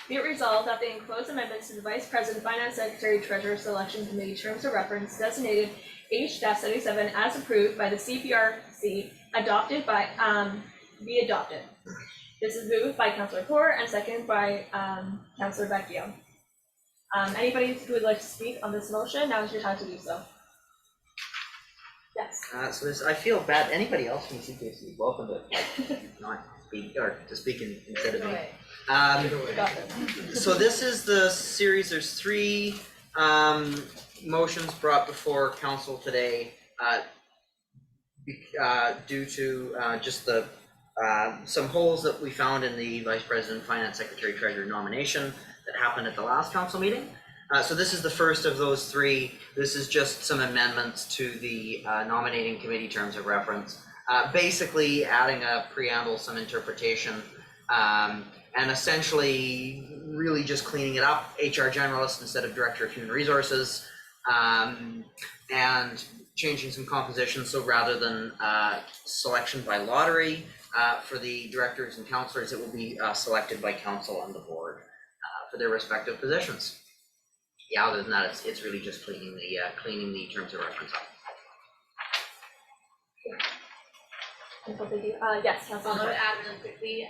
be it resolved that the enclosed amendments to the Vice President, Finance Secretary, Treasurer Selection Committee Terms of Reference designated H-77 as approved by the CPRC be adopted. This is moved by Councillor Poor and seconded by Councillor Vecchio. Anybody who would like to speak on this motion, now is your time to do so. Yes. So this, I feel bad. Anybody else from CPSC is welcome to not speak or to speak instead of me. So this is the series. There's 3 motions brought before council today due to just the some holes that we found in the Vice President, Finance Secretary, Treasurer nomination that happened at the last council meeting. So this is the first of those 3. This is just some amendments to the nominating committee terms of reference. Basically adding a preamble, some interpretation, and essentially really just cleaning it up, HR generalist instead of Director of Human Resources, and changing some composition. So rather than selection by lottery for the directors and councillors, it will be selected by council and the board for their respective positions. Yeah, other than that, it's really just cleaning the terms of reference up. Yes, So I'm Councilor. going to add really quickly.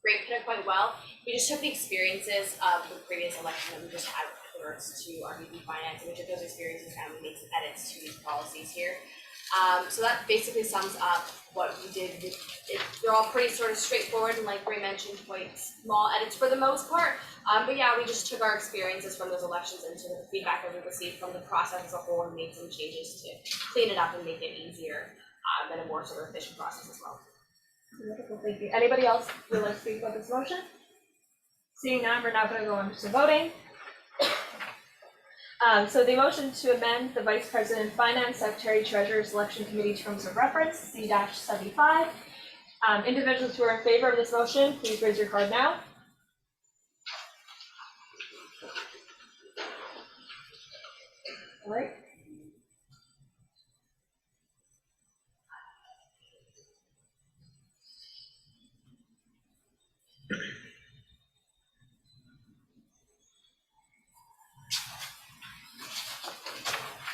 Greg put it quite well. We just took the experiences of the previous election and we just added clerks to our VP Finance, and we took those experiences and we made some edits to these policies here. So that basically sums up what we did. They're all pretty sort of straightforward and, like Ray mentioned, quite small edits for the most part. But yeah, we just took our experiences from those elections into the feedback that we received from the process as a whole and made some changes to clean it up and make it easier and a more sort of efficient process as well. Wonderful, thank you. Anybody else who would like to speak about this motion? Seeing none, we're now going to go on to voting. So the motion to amend the Vice President, Finance Secretary, Treasurer Selection Committee Terms of Reference, C-75. Individuals who are in favor of this motion, please raise your card now. All right.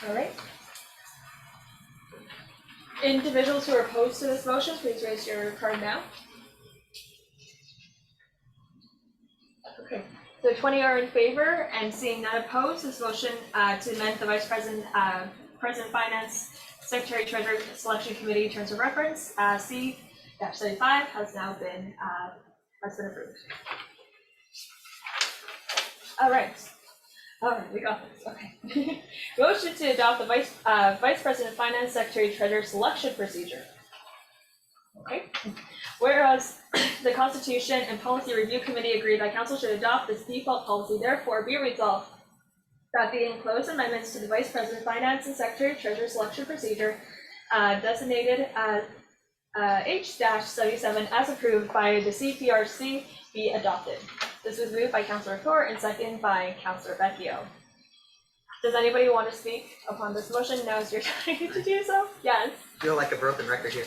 All right. Individuals who are opposed to this motion, please raise your card now. Okay, so 20 are in favor, and seeing none opposed, this motion to amend the Vice President, President Finance, Secretary Treasurer Selection Committee Terms of Reference, C-75 has now been approved. All right, we got this. Okay. Motion to adopt the Vice President Finance Secretary Treasurer Selection Procedure. Okay. Whereas the Constitution and Policy Review Committee agreed that Council should adopt this default policy, therefore be resolved that the enclosed amendments to the Vice President, Finance and Secretary Treasurer Selection Procedure designated as H-77 as approved by the CPRC be adopted. This was moved by Councillor Thor and seconded by Councillor Vecchio. Does anybody want to speak upon this motion? Now is your time to do so. Yes. I feel like a broken record here.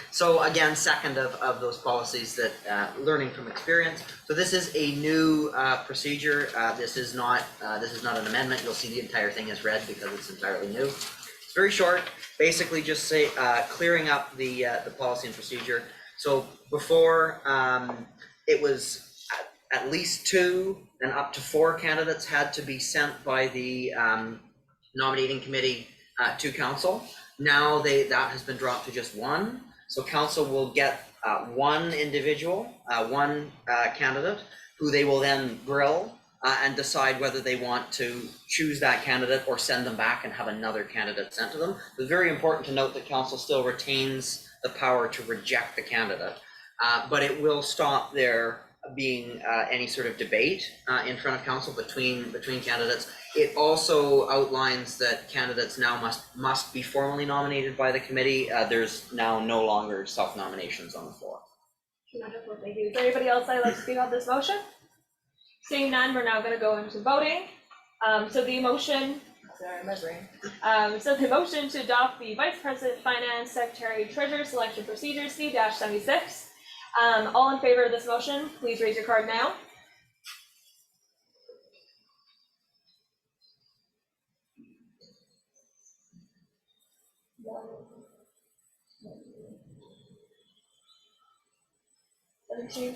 So again, second of those policies that learning from experience. So this is a new procedure. This is not an amendment. You'll see the entire thing is read because it's entirely new. It's very short, basically just say, clearing up the policy and procedure. So before, it was at least 2 and up to 4 candidates had to be sent by the nominating committee to council. Now that has been dropped to just 1. So council will get 1 individual, 1 candidate, who they will then grill and decide whether they want to choose that candidate or send them back and have another candidate sent to them. It's very important to note that council still retains the power to reject the candidate, but it will stop there being any sort of debate in front of council between candidates. It also outlines that candidates now must be formally nominated by the committee. There's now no longer self-nominations on the floor. Wonderful, thank you. Is there anybody else that'd like to speak on this motion? Seeing none, we're now going to go into voting. So the motion, sorry, my brain. So the motion to adopt the Vice President, Finance, Secretary, Treasurer selection procedure C-76. All in favor of this motion, please raise your card now. Two.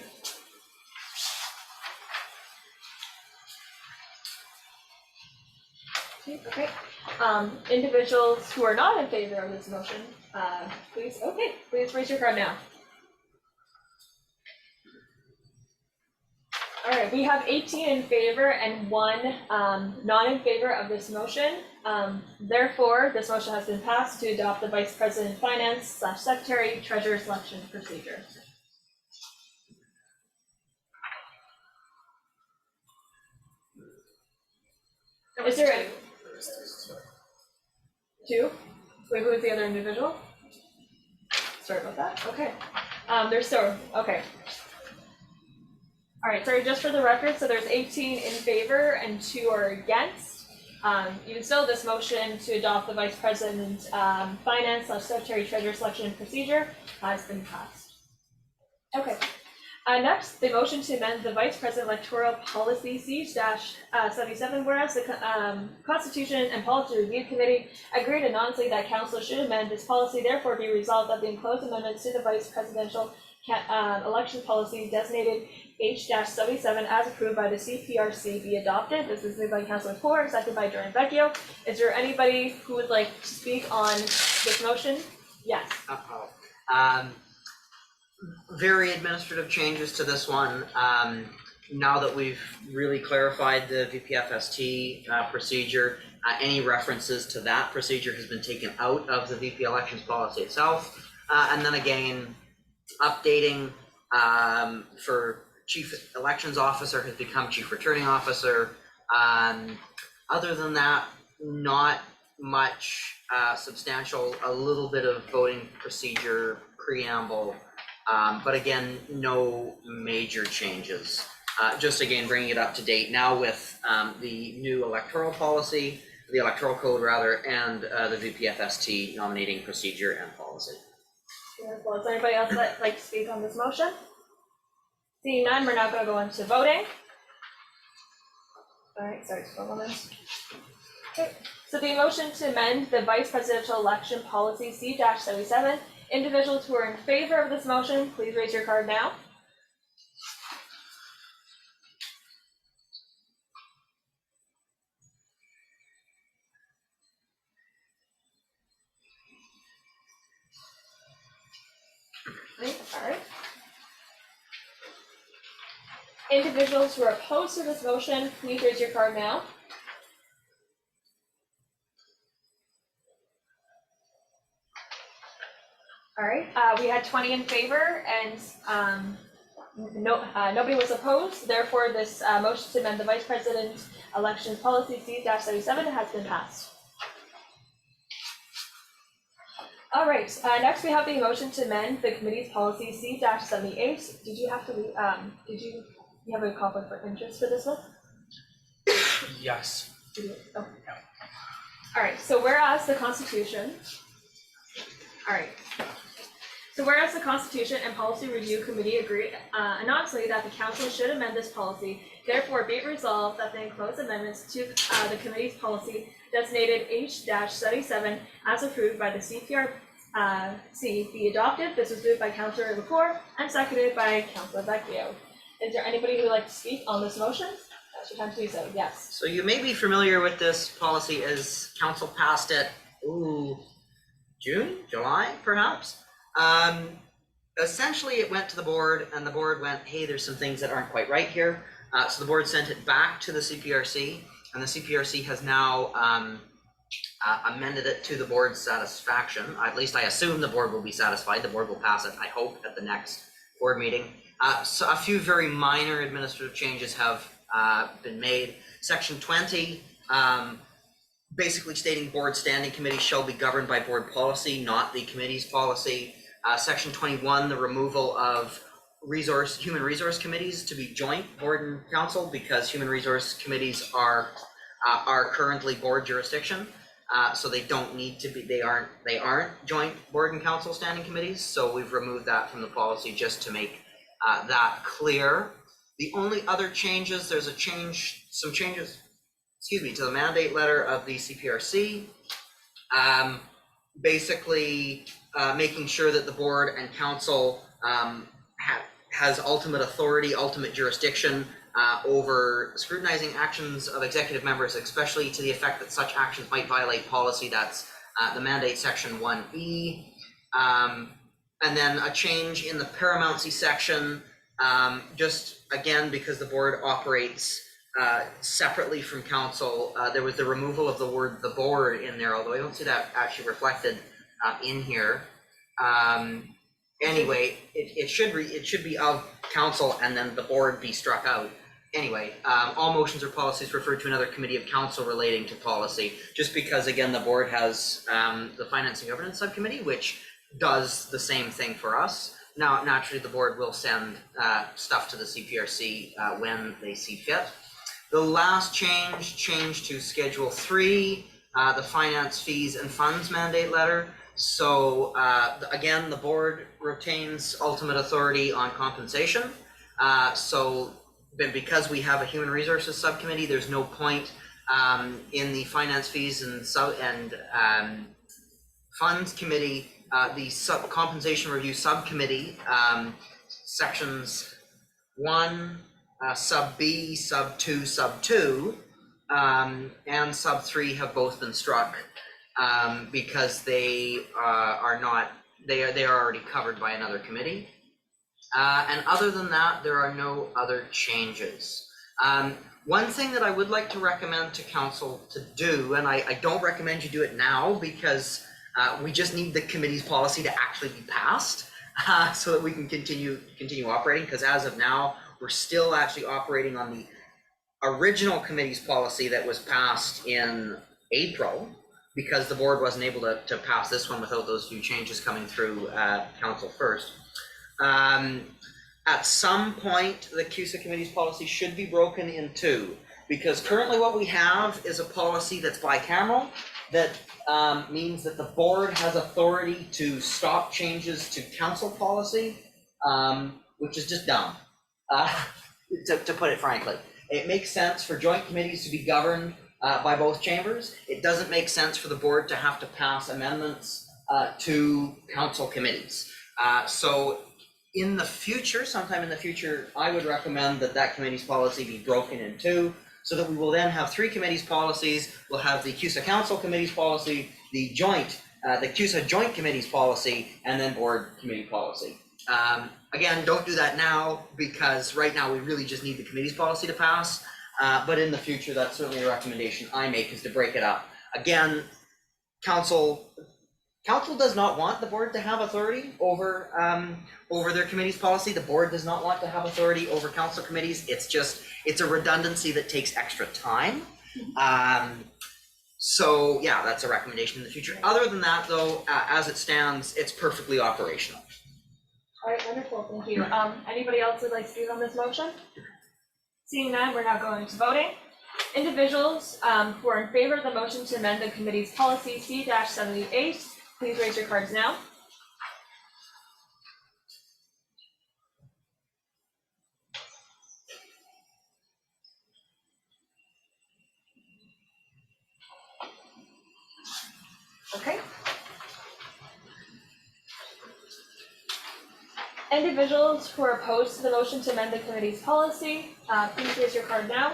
Okay. Individuals who are not in favor of this motion, please raise your card now. All right, we have 18 in favor and 1 not in favor of this motion. Therefore, this motion has been passed to adopt the Vice President, Finance / Secretary, Treasurer selection procedure. Is there any? 2? Wait, who was the other individual? Sorry about that. Okay. There's still, okay. All right, sorry, just for the record, so there's 18 in favor and 2 are against. Even so, this motion to adopt the Vice President, Finance / Secretary, Treasurer selection procedure has been passed. Okay. Next, the motion to amend the Vice President Electoral Policy C-77, whereas the Constitution and Policy Review Committee agreed anonymously that Council should amend this policy, therefore be resolved that the enclosed amendments to the Vice Presidential Election Policy designated H-77 as approved by the CPRC be adopted. This is moved by Councilor Ford and seconded by Jordan Vecchio. Is there anybody who would like to speak on this motion? Yes. Very administrative changes to this one. Now that we've really clarified the VPFST procedure, any references to that procedure has been taken out of the VP elections policy itself. And then again, updating for Chief Elections Officer has become Chief Returning Officer. Other than that, not much substantial, a little bit of voting procedure preamble. But again, no major changes. Just again, bringing it up to date now with the new electoral policy, the electoral code rather, and the VPFST nominating procedure and policy. Well, is there anybody else that would like to speak on this motion? Seeing none, we're now going to go into voting. All right, sorry, just 1 moment. Okay, so the motion to amend the Vice Presidential Election Policy C-77. Individuals who are in favor of this motion, please raise your card now. All right. Individuals who are opposed to this motion, please raise your card now. All right, we had 20 in favor and nobody was opposed. Therefore, this motion to amend the Vice President Elections Policy C-77 has been passed. All right, next we have the motion to amend the committee's policy C-78. Did you have to, you have a conflict of interest for this one? Yes. Oh. All right, so whereas the Constitution, So whereas the Constitution and Policy Review Committee agreed anonymously that the Council should amend this policy, Therefore, be it resolved that the enclosed amendments to the committee's policy designated H-77 as approved by the CPRC be adopted. This was moved by Councillor Lepore and seconded by Councillor Vecchio. Is there anybody who would like to speak on this motion? That's your time to do so. Yes. So you may be familiar with this policy as council passed it, June, July, perhaps. Essentially, it went to the board, and the board went, hey, there's some things that aren't quite right here. So the board sent it back to the CPRC, and the CPRC has now amended it to the board's satisfaction. At least I assume the board will be satisfied. The board will pass it, I hope, at the next board meeting. So a few very minor administrative changes have been made. Section 20, basically stating board standing committees shall be governed by board policy, not the committee's policy. Section 21, the removal of human resource committees to be joint board and council, because human resource committees are currently board jurisdiction. So they don't need to be, they aren't joint board and council standing committees. So we've removed that from the policy just to make that clear. The only other changes, there's some changes, to the mandate letter of the CPRC. Basically making sure that the board and council has ultimate authority, ultimate jurisdiction over scrutinizing actions of executive members, especially to the effect that such actions might violate policy. That's the mandate section 1E. And then a change in the paramountcy section, just again, because the board operates separately from council, there was the removal of the word "the board" in there, although I don't see that actually reflected in here. Anyway, it should be of council and then the board be struck out. Anyway, all motions or policies referred to another committee of council relating to policy, just because again the board has the Finance and Governance Subcommittee, which does the same thing for us. Now, naturally, the board will send stuff to the CPRC when they see fit. The last change to Schedule 3, the finance, fees, and funds mandate letter. So again, the board retains ultimate authority on compensation. So because we have a human resources subcommittee, there's no point in the finance, fees, and funds committee, the compensation review subcommittee, sections 1, sub B, sub 2, sub 2, and sub 3 have both been struck because they are already covered by another committee. And other than that, there are no other changes. One thing that I would like to recommend to council to do, and I don't recommend you do it now because we just need the committee's policy to actually be passed so that we can continue operating, because as of now, we're still actually operating on the original committee's policy that was passed in April, because the board wasn't able to pass this one without those few changes coming through council first. At some point, the CUSA committee's policy should be broken in two, because currently what we have is a policy that's bicameral, that means that the board has authority to stop changes to council policy, which is just dumb, to put it frankly. It makes sense for joint committees to be governed by both chambers. It doesn't make sense for the board to have to pass amendments to council committees. So in the future, sometime in the future, I would recommend that committee's policy be broken in two, so that we will then have three committees' policies. We'll have the CUSA Council Committee's policy, the CUSA Joint Committee's policy, and then board committee policy. Again, don't do that now, because right now we really just need the committee's policy to pass. But in the future, that's certainly a recommendation I make, is to break it up. Again, council does not want the board to have authority over their committee's policy. The board does not want to have authority over council committees. It's a redundancy that takes extra time. So yeah, that's a recommendation in the future. Other than that, though, as it stands, it's perfectly operational. All right, wonderful, thank you. Anybody else would like to speak on this motion? Seeing none, we're now going to voting. Individuals who are in favor of the motion to amend the committee's policy C-78, please raise your cards now. Okay. Individuals who are opposed to the motion to amend the committee's policy, please raise your card now.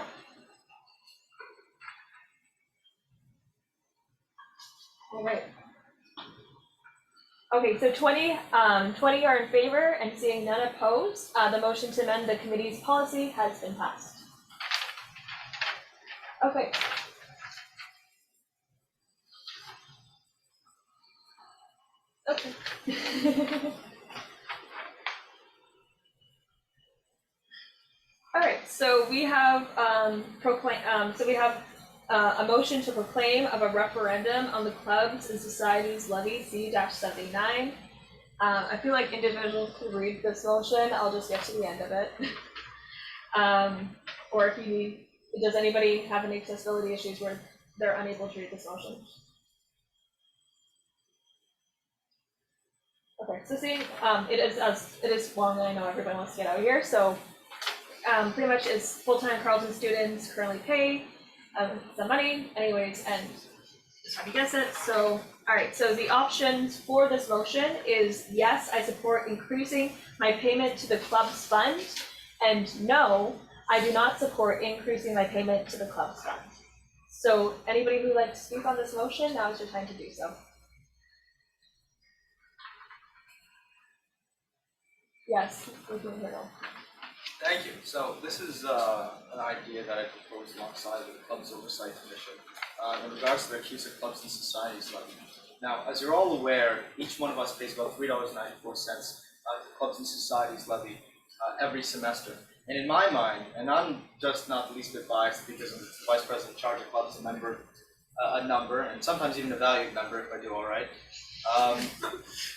All right. Okay, so 20 are in favor, and seeing none opposed, the motion to amend the committee's policy has been passed. Okay. Okay. All right, so we have a motion to proclaim of a referendum on the clubs and societies levy C-79. I feel like individuals could read this motion. I'll just get to the end of it. Or if you need, does anybody have any accessibility issues where they're unable to read this motion? Okay, so seeing it is long, and I know everybody wants to get out of here, so pretty much is full-time Carleton students currently pay some money anyways, and just trying to guess it. So all right, so the options for this motion is yes, I support increasing my payment to the club's fund, and no, I do not support increasing my payment to the club's fund. So anybody who would like to speak on this motion, now is your time to do so. Yes, we can hear you. Thank you. So this is an idea that I proposed alongside the Clubs Oversight Commission in regards to the CUSA Clubs and Societies levy. Now, as you're all aware, each one of us pays about $3.94 to the Clubs and Societies levy every semester. And in my mind, and I'm just not the least bit biased because I'm the Vice President in charge of clubs, a number, and sometimes even a valued member if I do all right.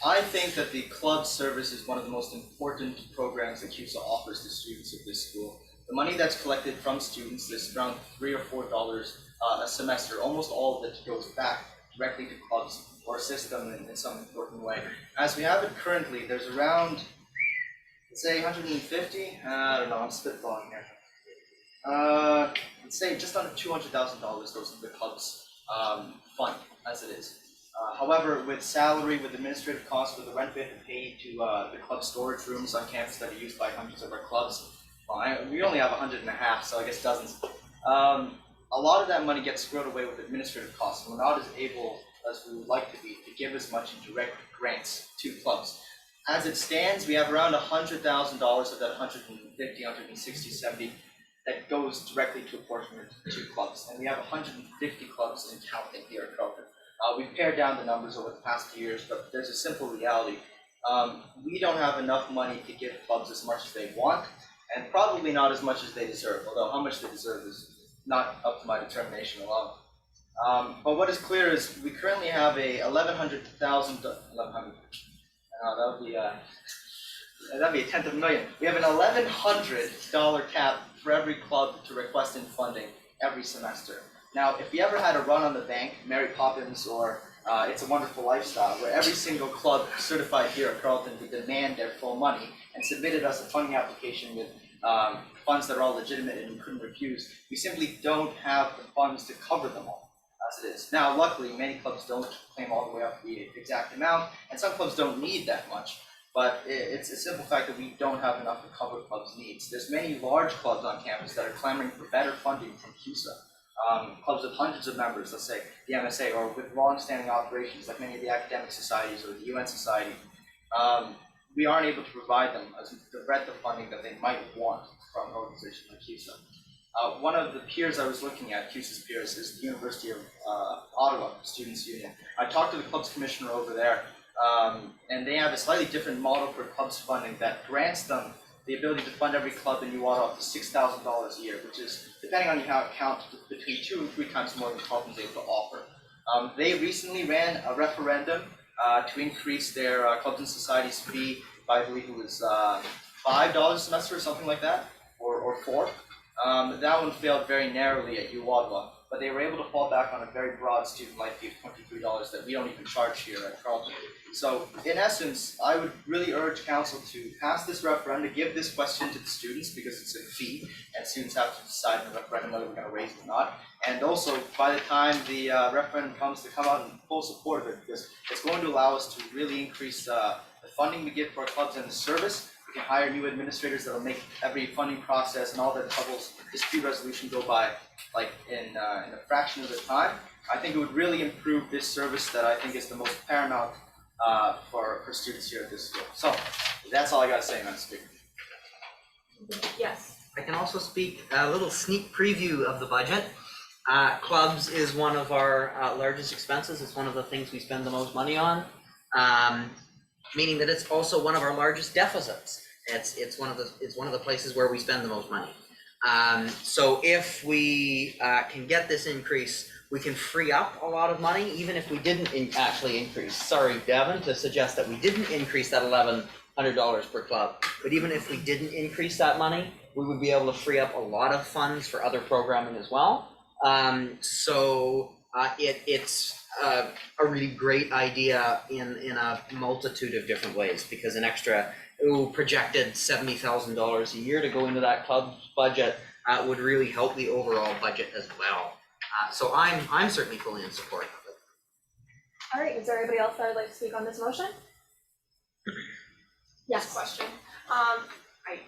I think that the club service is one of the most important programs that CUSA offers to students of this school. The money that's collected from students is around $3 or $4 a semester. Almost all of it goes back directly to clubs or assist them in some important way. As we have it currently, there's around, let's say 150, I don't know, I'm spitballing here. Let's say just under $200,000 goes to the club's fund as it is. However, with salary, with administrative costs, with the rent we have to pay to the club storage rooms on campus that are used by hundreds of our clubs, we only have 150, so I guess dozens. A lot of that money gets squirreled away with administrative costs. We're not as able as we would like to be to give as much in direct grants to clubs. As it stands, we have around $100,000 of that 150, 160, 70 that goes directly to apportionment to clubs. And we have 150 clubs in counting here at Carleton. We've pared down the numbers over the past few years, but there's a simple reality. We don't have enough money to give clubs as much as they want, and probably not as much as they deserve, although how much they deserve is not up to my determination alone. But what is clear is we currently have a that'd be a tenth of a million. We have an $1,100 cap for every club to request in funding every semester. Now, if you ever had a run on the bank, Mary Poppins or It's a Wonderful Lifestyle, where every single club certified here at Carleton would demand their full money and submitted us a funding application with funds that are all legitimate and we couldn't refuse, we simply don't have the funds to cover them all as it is. Now, luckily, many clubs don't claim all the way up to the exact amount, and some clubs don't need that much. But it's a simple fact that we don't have enough to cover clubs' needs. There's many large clubs on campus that are clamoring for better funding from CUSA. Clubs with hundreds of members, let's say the MSA, or with long-standing operations like many of the academic societies or the UN Society, we aren't able to provide them the breadth of funding that they might want from an organization like CUSA. One of the peers I was looking at, CUSA's peers, is the University of Ottawa Students' Union. I talked to the club's commissioner over there, and they have a slightly different model for clubs funding that grants them the ability to fund every club in New Ottawa up to $6,000 a year, which is, depending on how it counts, between 2 and 3 times more than Carleton's able to offer. They recently ran a referendum to increase their clubs and societies fee by, I believe it was $5 a semester or something like that, or $4. That one failed very narrowly at U Ottawa, but they were able to fall back on a very broad student life fee of $23 that we don't even charge here at Carleton. So, in essence, I would really urge council to pass this referendum, to give this question to the students because it's a fee, and students have to decide in the referendum whether we're going to raise it or not, And also, by the time the referendum comes, to come out in full support of it, because it's going to allow us to really increase the funding we give for our clubs and the service. We can hire new administrators that'll make every funding process and all the troubles, dispute resolution go by like in a fraction of the time. I think it would really improve this service that I think is the most paramount for students here at this school. So that's all I got to say, Madam Speaker. Yes. I can also speak a little sneak preview of the budget. Clubs is one of our largest expenses. It's one of the things we spend the most money on, meaning that it's also one of our largest deficits. It's one of the places where we spend the most money. So if we can get this increase, we can free up a lot of money, even if we didn't actually increase. Sorry, Devin, to suggest that we didn't increase that $1,100 per club. But even if we didn't increase that money, we would be able to free up a lot of funds for other programming as well. It's a really great idea in a multitude of different ways, because an extra projected $70,000 a year to go into that club's budget would really help the overall budget as well. So I'm certainly fully in support of it. All right, is there anybody else that would like to speak on this motion? Yes. Question. I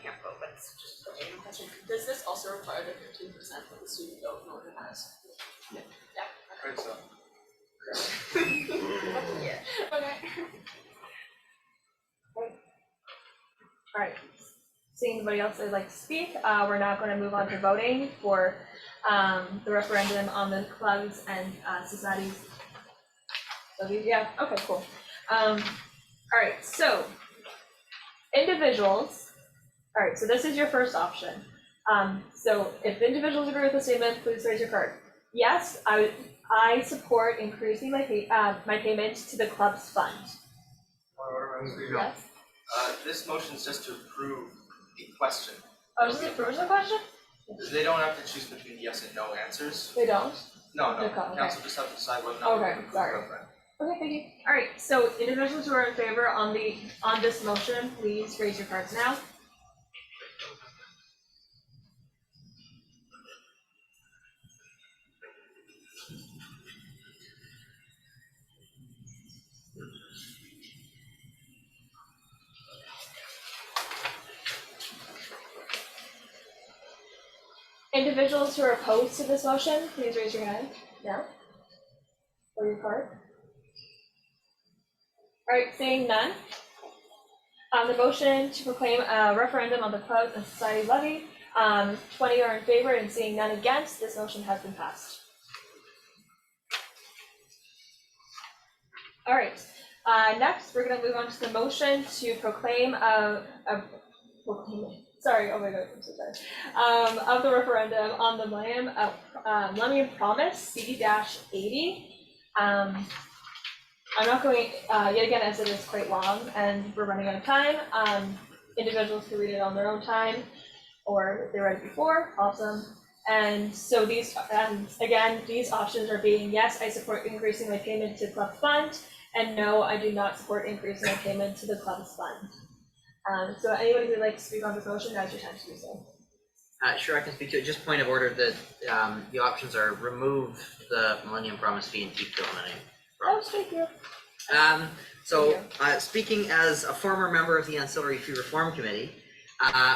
can't vote, but it's just a genuine question. Does this also require the 15% of the student vote in order to pass? Yeah. Yeah. Right, so. Yeah. Okay. All right, seeing anybody else that would like to speak, we're now going to move on to voting for the referendum on the clubs and societies. So yeah, okay, cool. All right, so individuals. All right, so this is your first option. So if individuals agree with the statement, please raise your card. Yes, I support increasing my payment to the club's fund. Yes. This motion is just to approve the question. Oh, is this the first question? They don't have to choose between yes and no answers. They don't? No, Okay. council just have to decide whether or not. Okay, sorry. Okay, thank you. All right, so individuals who are in favor on this motion, please raise your cards now. Individuals who are opposed to this motion, please raise your hand now, or your card. All right, seeing none. The motion to proclaim a referendum on the clubs and society levy, 20 are in favor and seeing none against, this motion has been passed. All right, next we're going to move on to the motion to proclaim sorry, oh my god, I'm so sorry. Of the referendum on the Millennium Promise C-80. I'm not going, yet again, as it is quite long and we're running out of time. Individuals can read it on their own time, or if they read it before, awesome. And so these options are being, yes, I support increasing my payment to club fund, and no, I do not support increasing my payment to the club's fund. So anybody who would like to speak on this motion, now's your time to do so. Sure, I can speak to it. Just point of order that the options are remove the Millennium Promise fee and keep the Millennium Promise. Thank you. Speaking as a former member of the Ancillary Fee Reform Committee,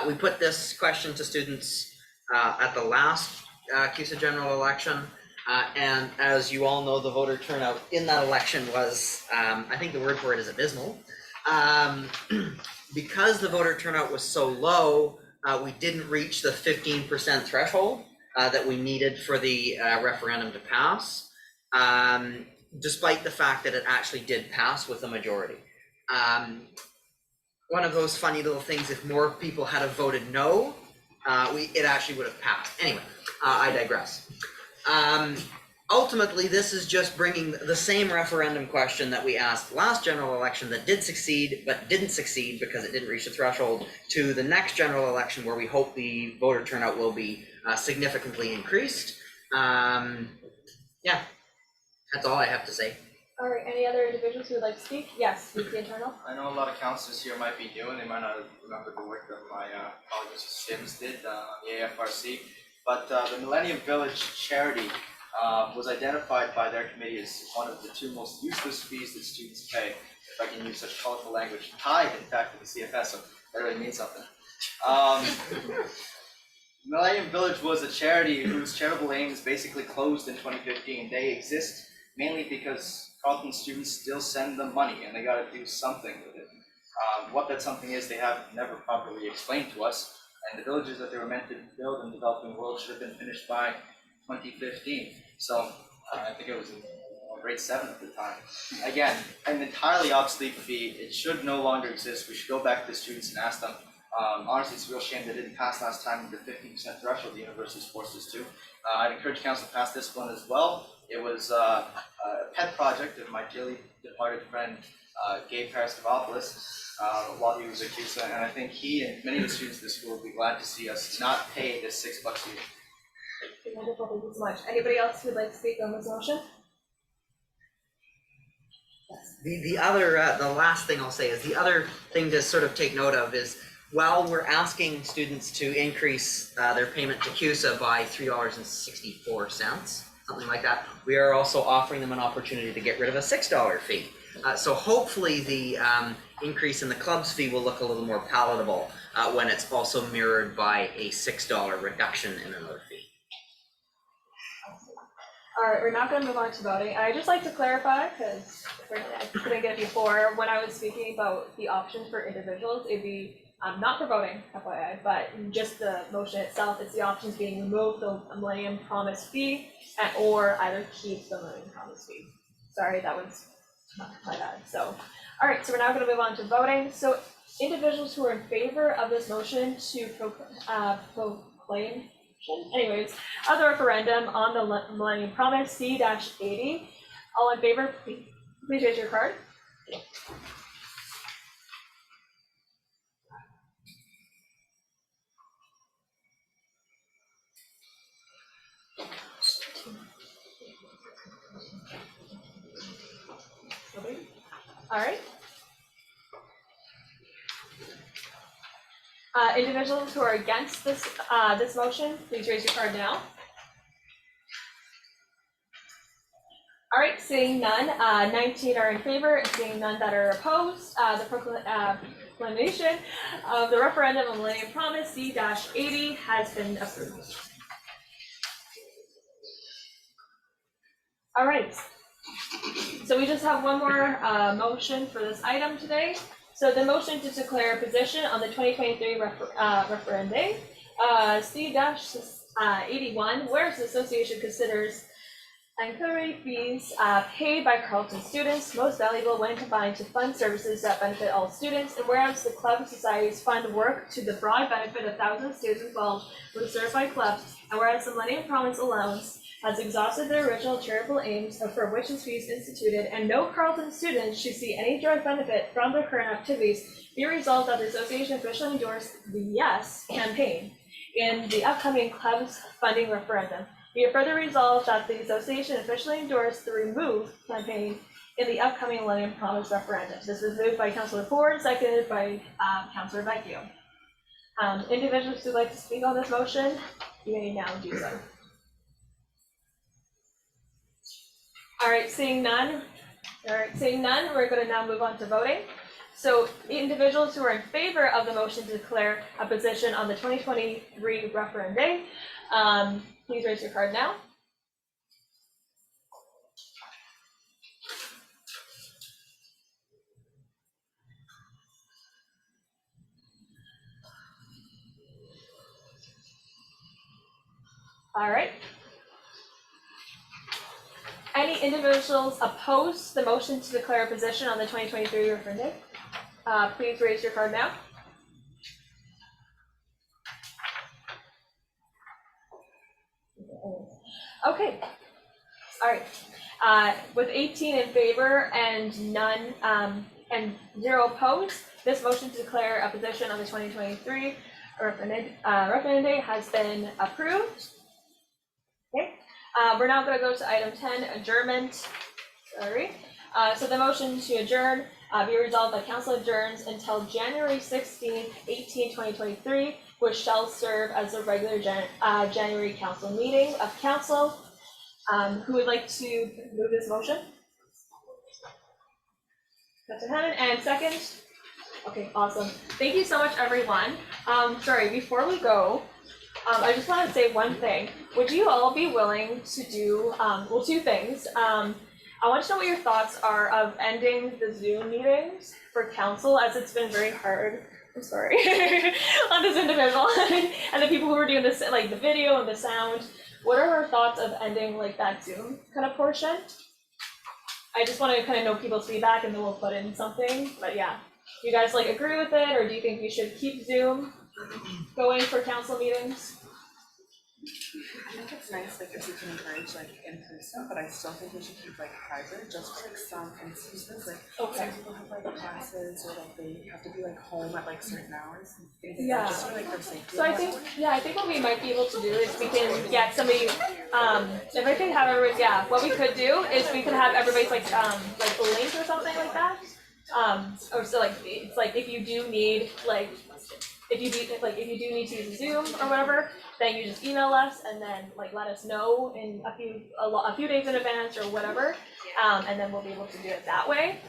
we put this question to students at the last CUSA general election. And as you all know, the voter turnout in that election was, I think the word for it is abysmal. Because the voter turnout was so low, we didn't reach the 15% threshold that we needed for the referendum to pass, despite the fact that it actually did pass with a majority. One of those funny little things, if more people had voted no, it actually would have passed. Anyway, I digress. Ultimately, this is just bringing the same referendum question that we asked last general election that did succeed, but didn't succeed because it didn't reach the threshold, to the next general election where we hope the voter turnout will be significantly increased. Yeah, that's all I have to say. All right, any other individuals who would like to speak? Yes, speak the internal. I know a lot of councillors here might be new and they might not remember the work that my colleague Mrs. Sims did on the AFRC. But the Millennium Village charity was identified by their committee as one of the two most useless fees that students pay, if I can use such colorful language, tied in fact to the CFS, so that really means something. Millennium Village was a charity whose charitable aims basically closed in 2015. They exist mainly because Carleton students still send them money and they got to do something with it. What that something is, they have never properly explained to us, and the villages that they were meant to build in the developing world should have been finished by 2015. So I think it was in grade 7 at the time. Again, an entirely obsolete fee. It should no longer exist. We should go back to the students and ask them. Honestly, it's a real shame they didn't pass last time the 15% threshold the university's forced us to. I'd encourage council to pass this one as well. It was a pet project of my dearly departed friend Gabe Parastavopoulos while he was at CUSA, and I think he and many of the students of the school would be glad to see us not pay this $6 a year. Wonderful, thank you so much. Anybody else who would like to speak on this motion? The other, the last thing I'll say is the other thing to sort of take note of is while we're asking students to increase their payment to CUSA by $3.64, something like that, we are also offering them an opportunity to get rid of a $6 fee. So hopefully the increase in the club's fee will look a little more palatable when it's also mirrored by a $6 reduction in another fee. All right, we're not going to move on to voting. I'd just like to clarify, because I couldn't get it before, when I was speaking about the options for individuals, it'd be not for voting, FYI, but just the motion itself, it's the options being remove the Millennium Promise fee or either keep the Millennium Promise fee. Sorry, that was not my bad. So, all right, so we're now going to move on to voting. So individuals who are in favor of this motion to proclaim, anyways, of the referendum on the Millennium Promise C-80, all in favor, please raise your card. Nobody? All right. Individuals who are against this this motion, please raise your card now. All right, seeing none, 19 are in favor, and seeing none that are opposed, the proclamation of the referendum on Millennium Promise C-80 has been approved. All right, so we just have one more motion for this item today. So the motion to declare a position on the 2023 referendum, C-81, whereas the association considers ancillary fees paid by Carleton students most valuable when combined to fund services that benefit all students, and whereas the club societies fund work to the broad benefit of thousands of students involved with certified clubs, and whereas the Millennium Promise Allowance has exhausted their original charitable aims for which this fee is instituted, and no Carleton students should see any direct benefit from their current activities, be resolved that the association officially endorse the Yes campaign in the upcoming club's funding referendum. Be it further resolved that the association officially endorse the Remove campaign in the upcoming Millennium Promise referendum. This was moved by Councillor Ford, seconded by Councillor Vecchio. Individuals who'd like to speak on this motion, you may now do so. All right, seeing none, we're going to now move on to voting. So individuals who are in favor of the motion to declare a position on the 2023 referendum, please raise your card now. All right. Any individuals opposed to the motion to declare a position on the 2023 referendum? Please raise your card now. Okay. All right. With 18 in favor and none and 0 opposed, this motion to declare a position on the 2023 referendum has been approved. Okay. We're now going to go to item 10, adjournment. Sorry. So the motion to adjourn be resolved that council adjourns until January 16th, 2023, which shall serve as a regular January council meeting of council. Who would like to move this motion? Councilor Hannan, and second? Okay, awesome. Thank you so much, everyone. Sorry, before we go, I just want to say one thing. Would you all be willing to do, well, two things. I want to know what your thoughts are of ending the Zoom meetings for council, as it's been very hard, I'm sorry, on this individual and the people who are doing this, like the video and the sound. What are our thoughts of ending like that Zoom kind of portion? I just want to kind of know people's feedback and then we'll put in something, but yeah. Do you guys like agree with it, or do you think we should keep Zoom going for council meetings? I think it's nice, like, if we can encourage, like, in person, but I still think we should keep, like, hybrid, just for, like, some instances, like, some people have, like, classes, or, like, they have to be, like, home at, like, certain hours, and things like that, just for, like, their safety. So I think, I think what we might be able to do is we can get somebody, if I can have everybody, what we could do is we could have everybody's, like a link or something like that. Or so, like, it's like, if you do need, like, if you do need to use Zoom or whatever, then you just email us and then like let us know in a few days in advance or whatever, and then we'll be able to do it that way.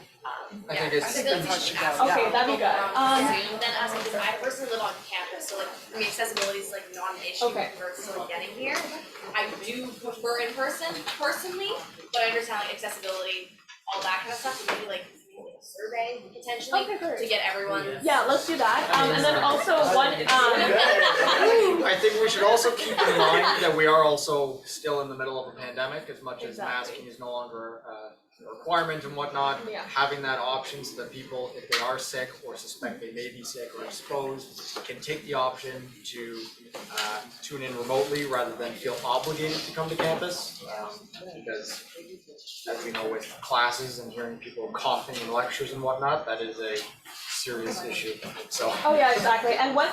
I think it's okay, that'd be good. Zoom, then as because I personally live on campus, so like for me accessibility is like not an issue for still getting here. I do prefer in person personally, but I understand like accessibility, all that kind of stuff, so maybe like a survey potentially to get everyone. Yeah, let's do that. And then also one. I think we should also keep in mind that we are also still in the middle of a pandemic, as much as masking is no longer a requirement and whatnot. Having that option so that people, if they are sick or suspect they may be sick or exposed, can take the option to tune in remotely rather than feel obligated to come to campus. Because as we know with classes and hearing people coughing in lectures and whatnot, that is a serious issue, so. Oh yeah, exactly. And one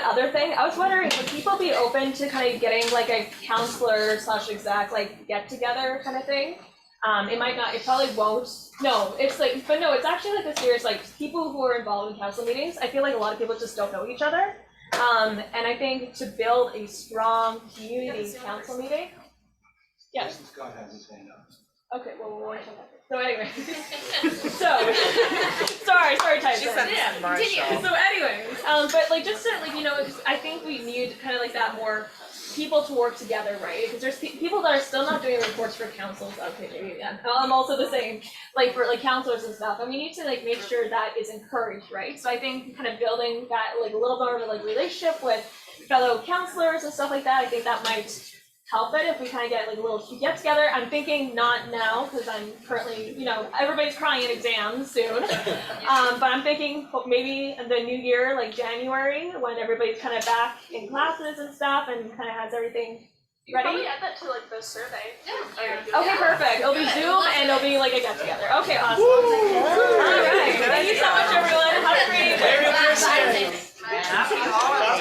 other thing, I was wondering, would people be open to kind of getting like a counselor / exec like get together kind of thing? It probably won't. No, it's like, but no, it's actually like a serious, like people who are involved in council meetings, I feel like a lot of people just don't know each other. And I think to build a strong community council meeting. Yes. Scott has his hand up. Okay, well, so anyway, sorry, Tyson. So anyways, but like just to like, you know, I think we need kind of like that more people to work together, right? Because there's people that are still not doing reports for councils. Okay, maybe I'm also the same, like for like councilors and stuff, and we need to like make sure that is encouraged, right? So I think kind of building that like a little more of a like relationship with fellow councilors and stuff like that, I think that might help it if we kind of get like a little get together. I'm thinking not now because I'm currently, you know, everybody's crying in exams soon. But I'm thinking maybe in the new year, like January, when everybody's kind of back in classes and stuff and kind of has everything ready. Probably add that to like the survey. Okay, perfect. It'll be Zoom and it'll be like a get together. Okay, awesome. All right. Thank you so much, everyone. Have a great Merry Christmas. Happy holidays.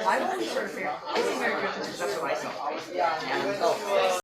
I always sort of figure, I think Merry Christmas is just what I celebrate. And so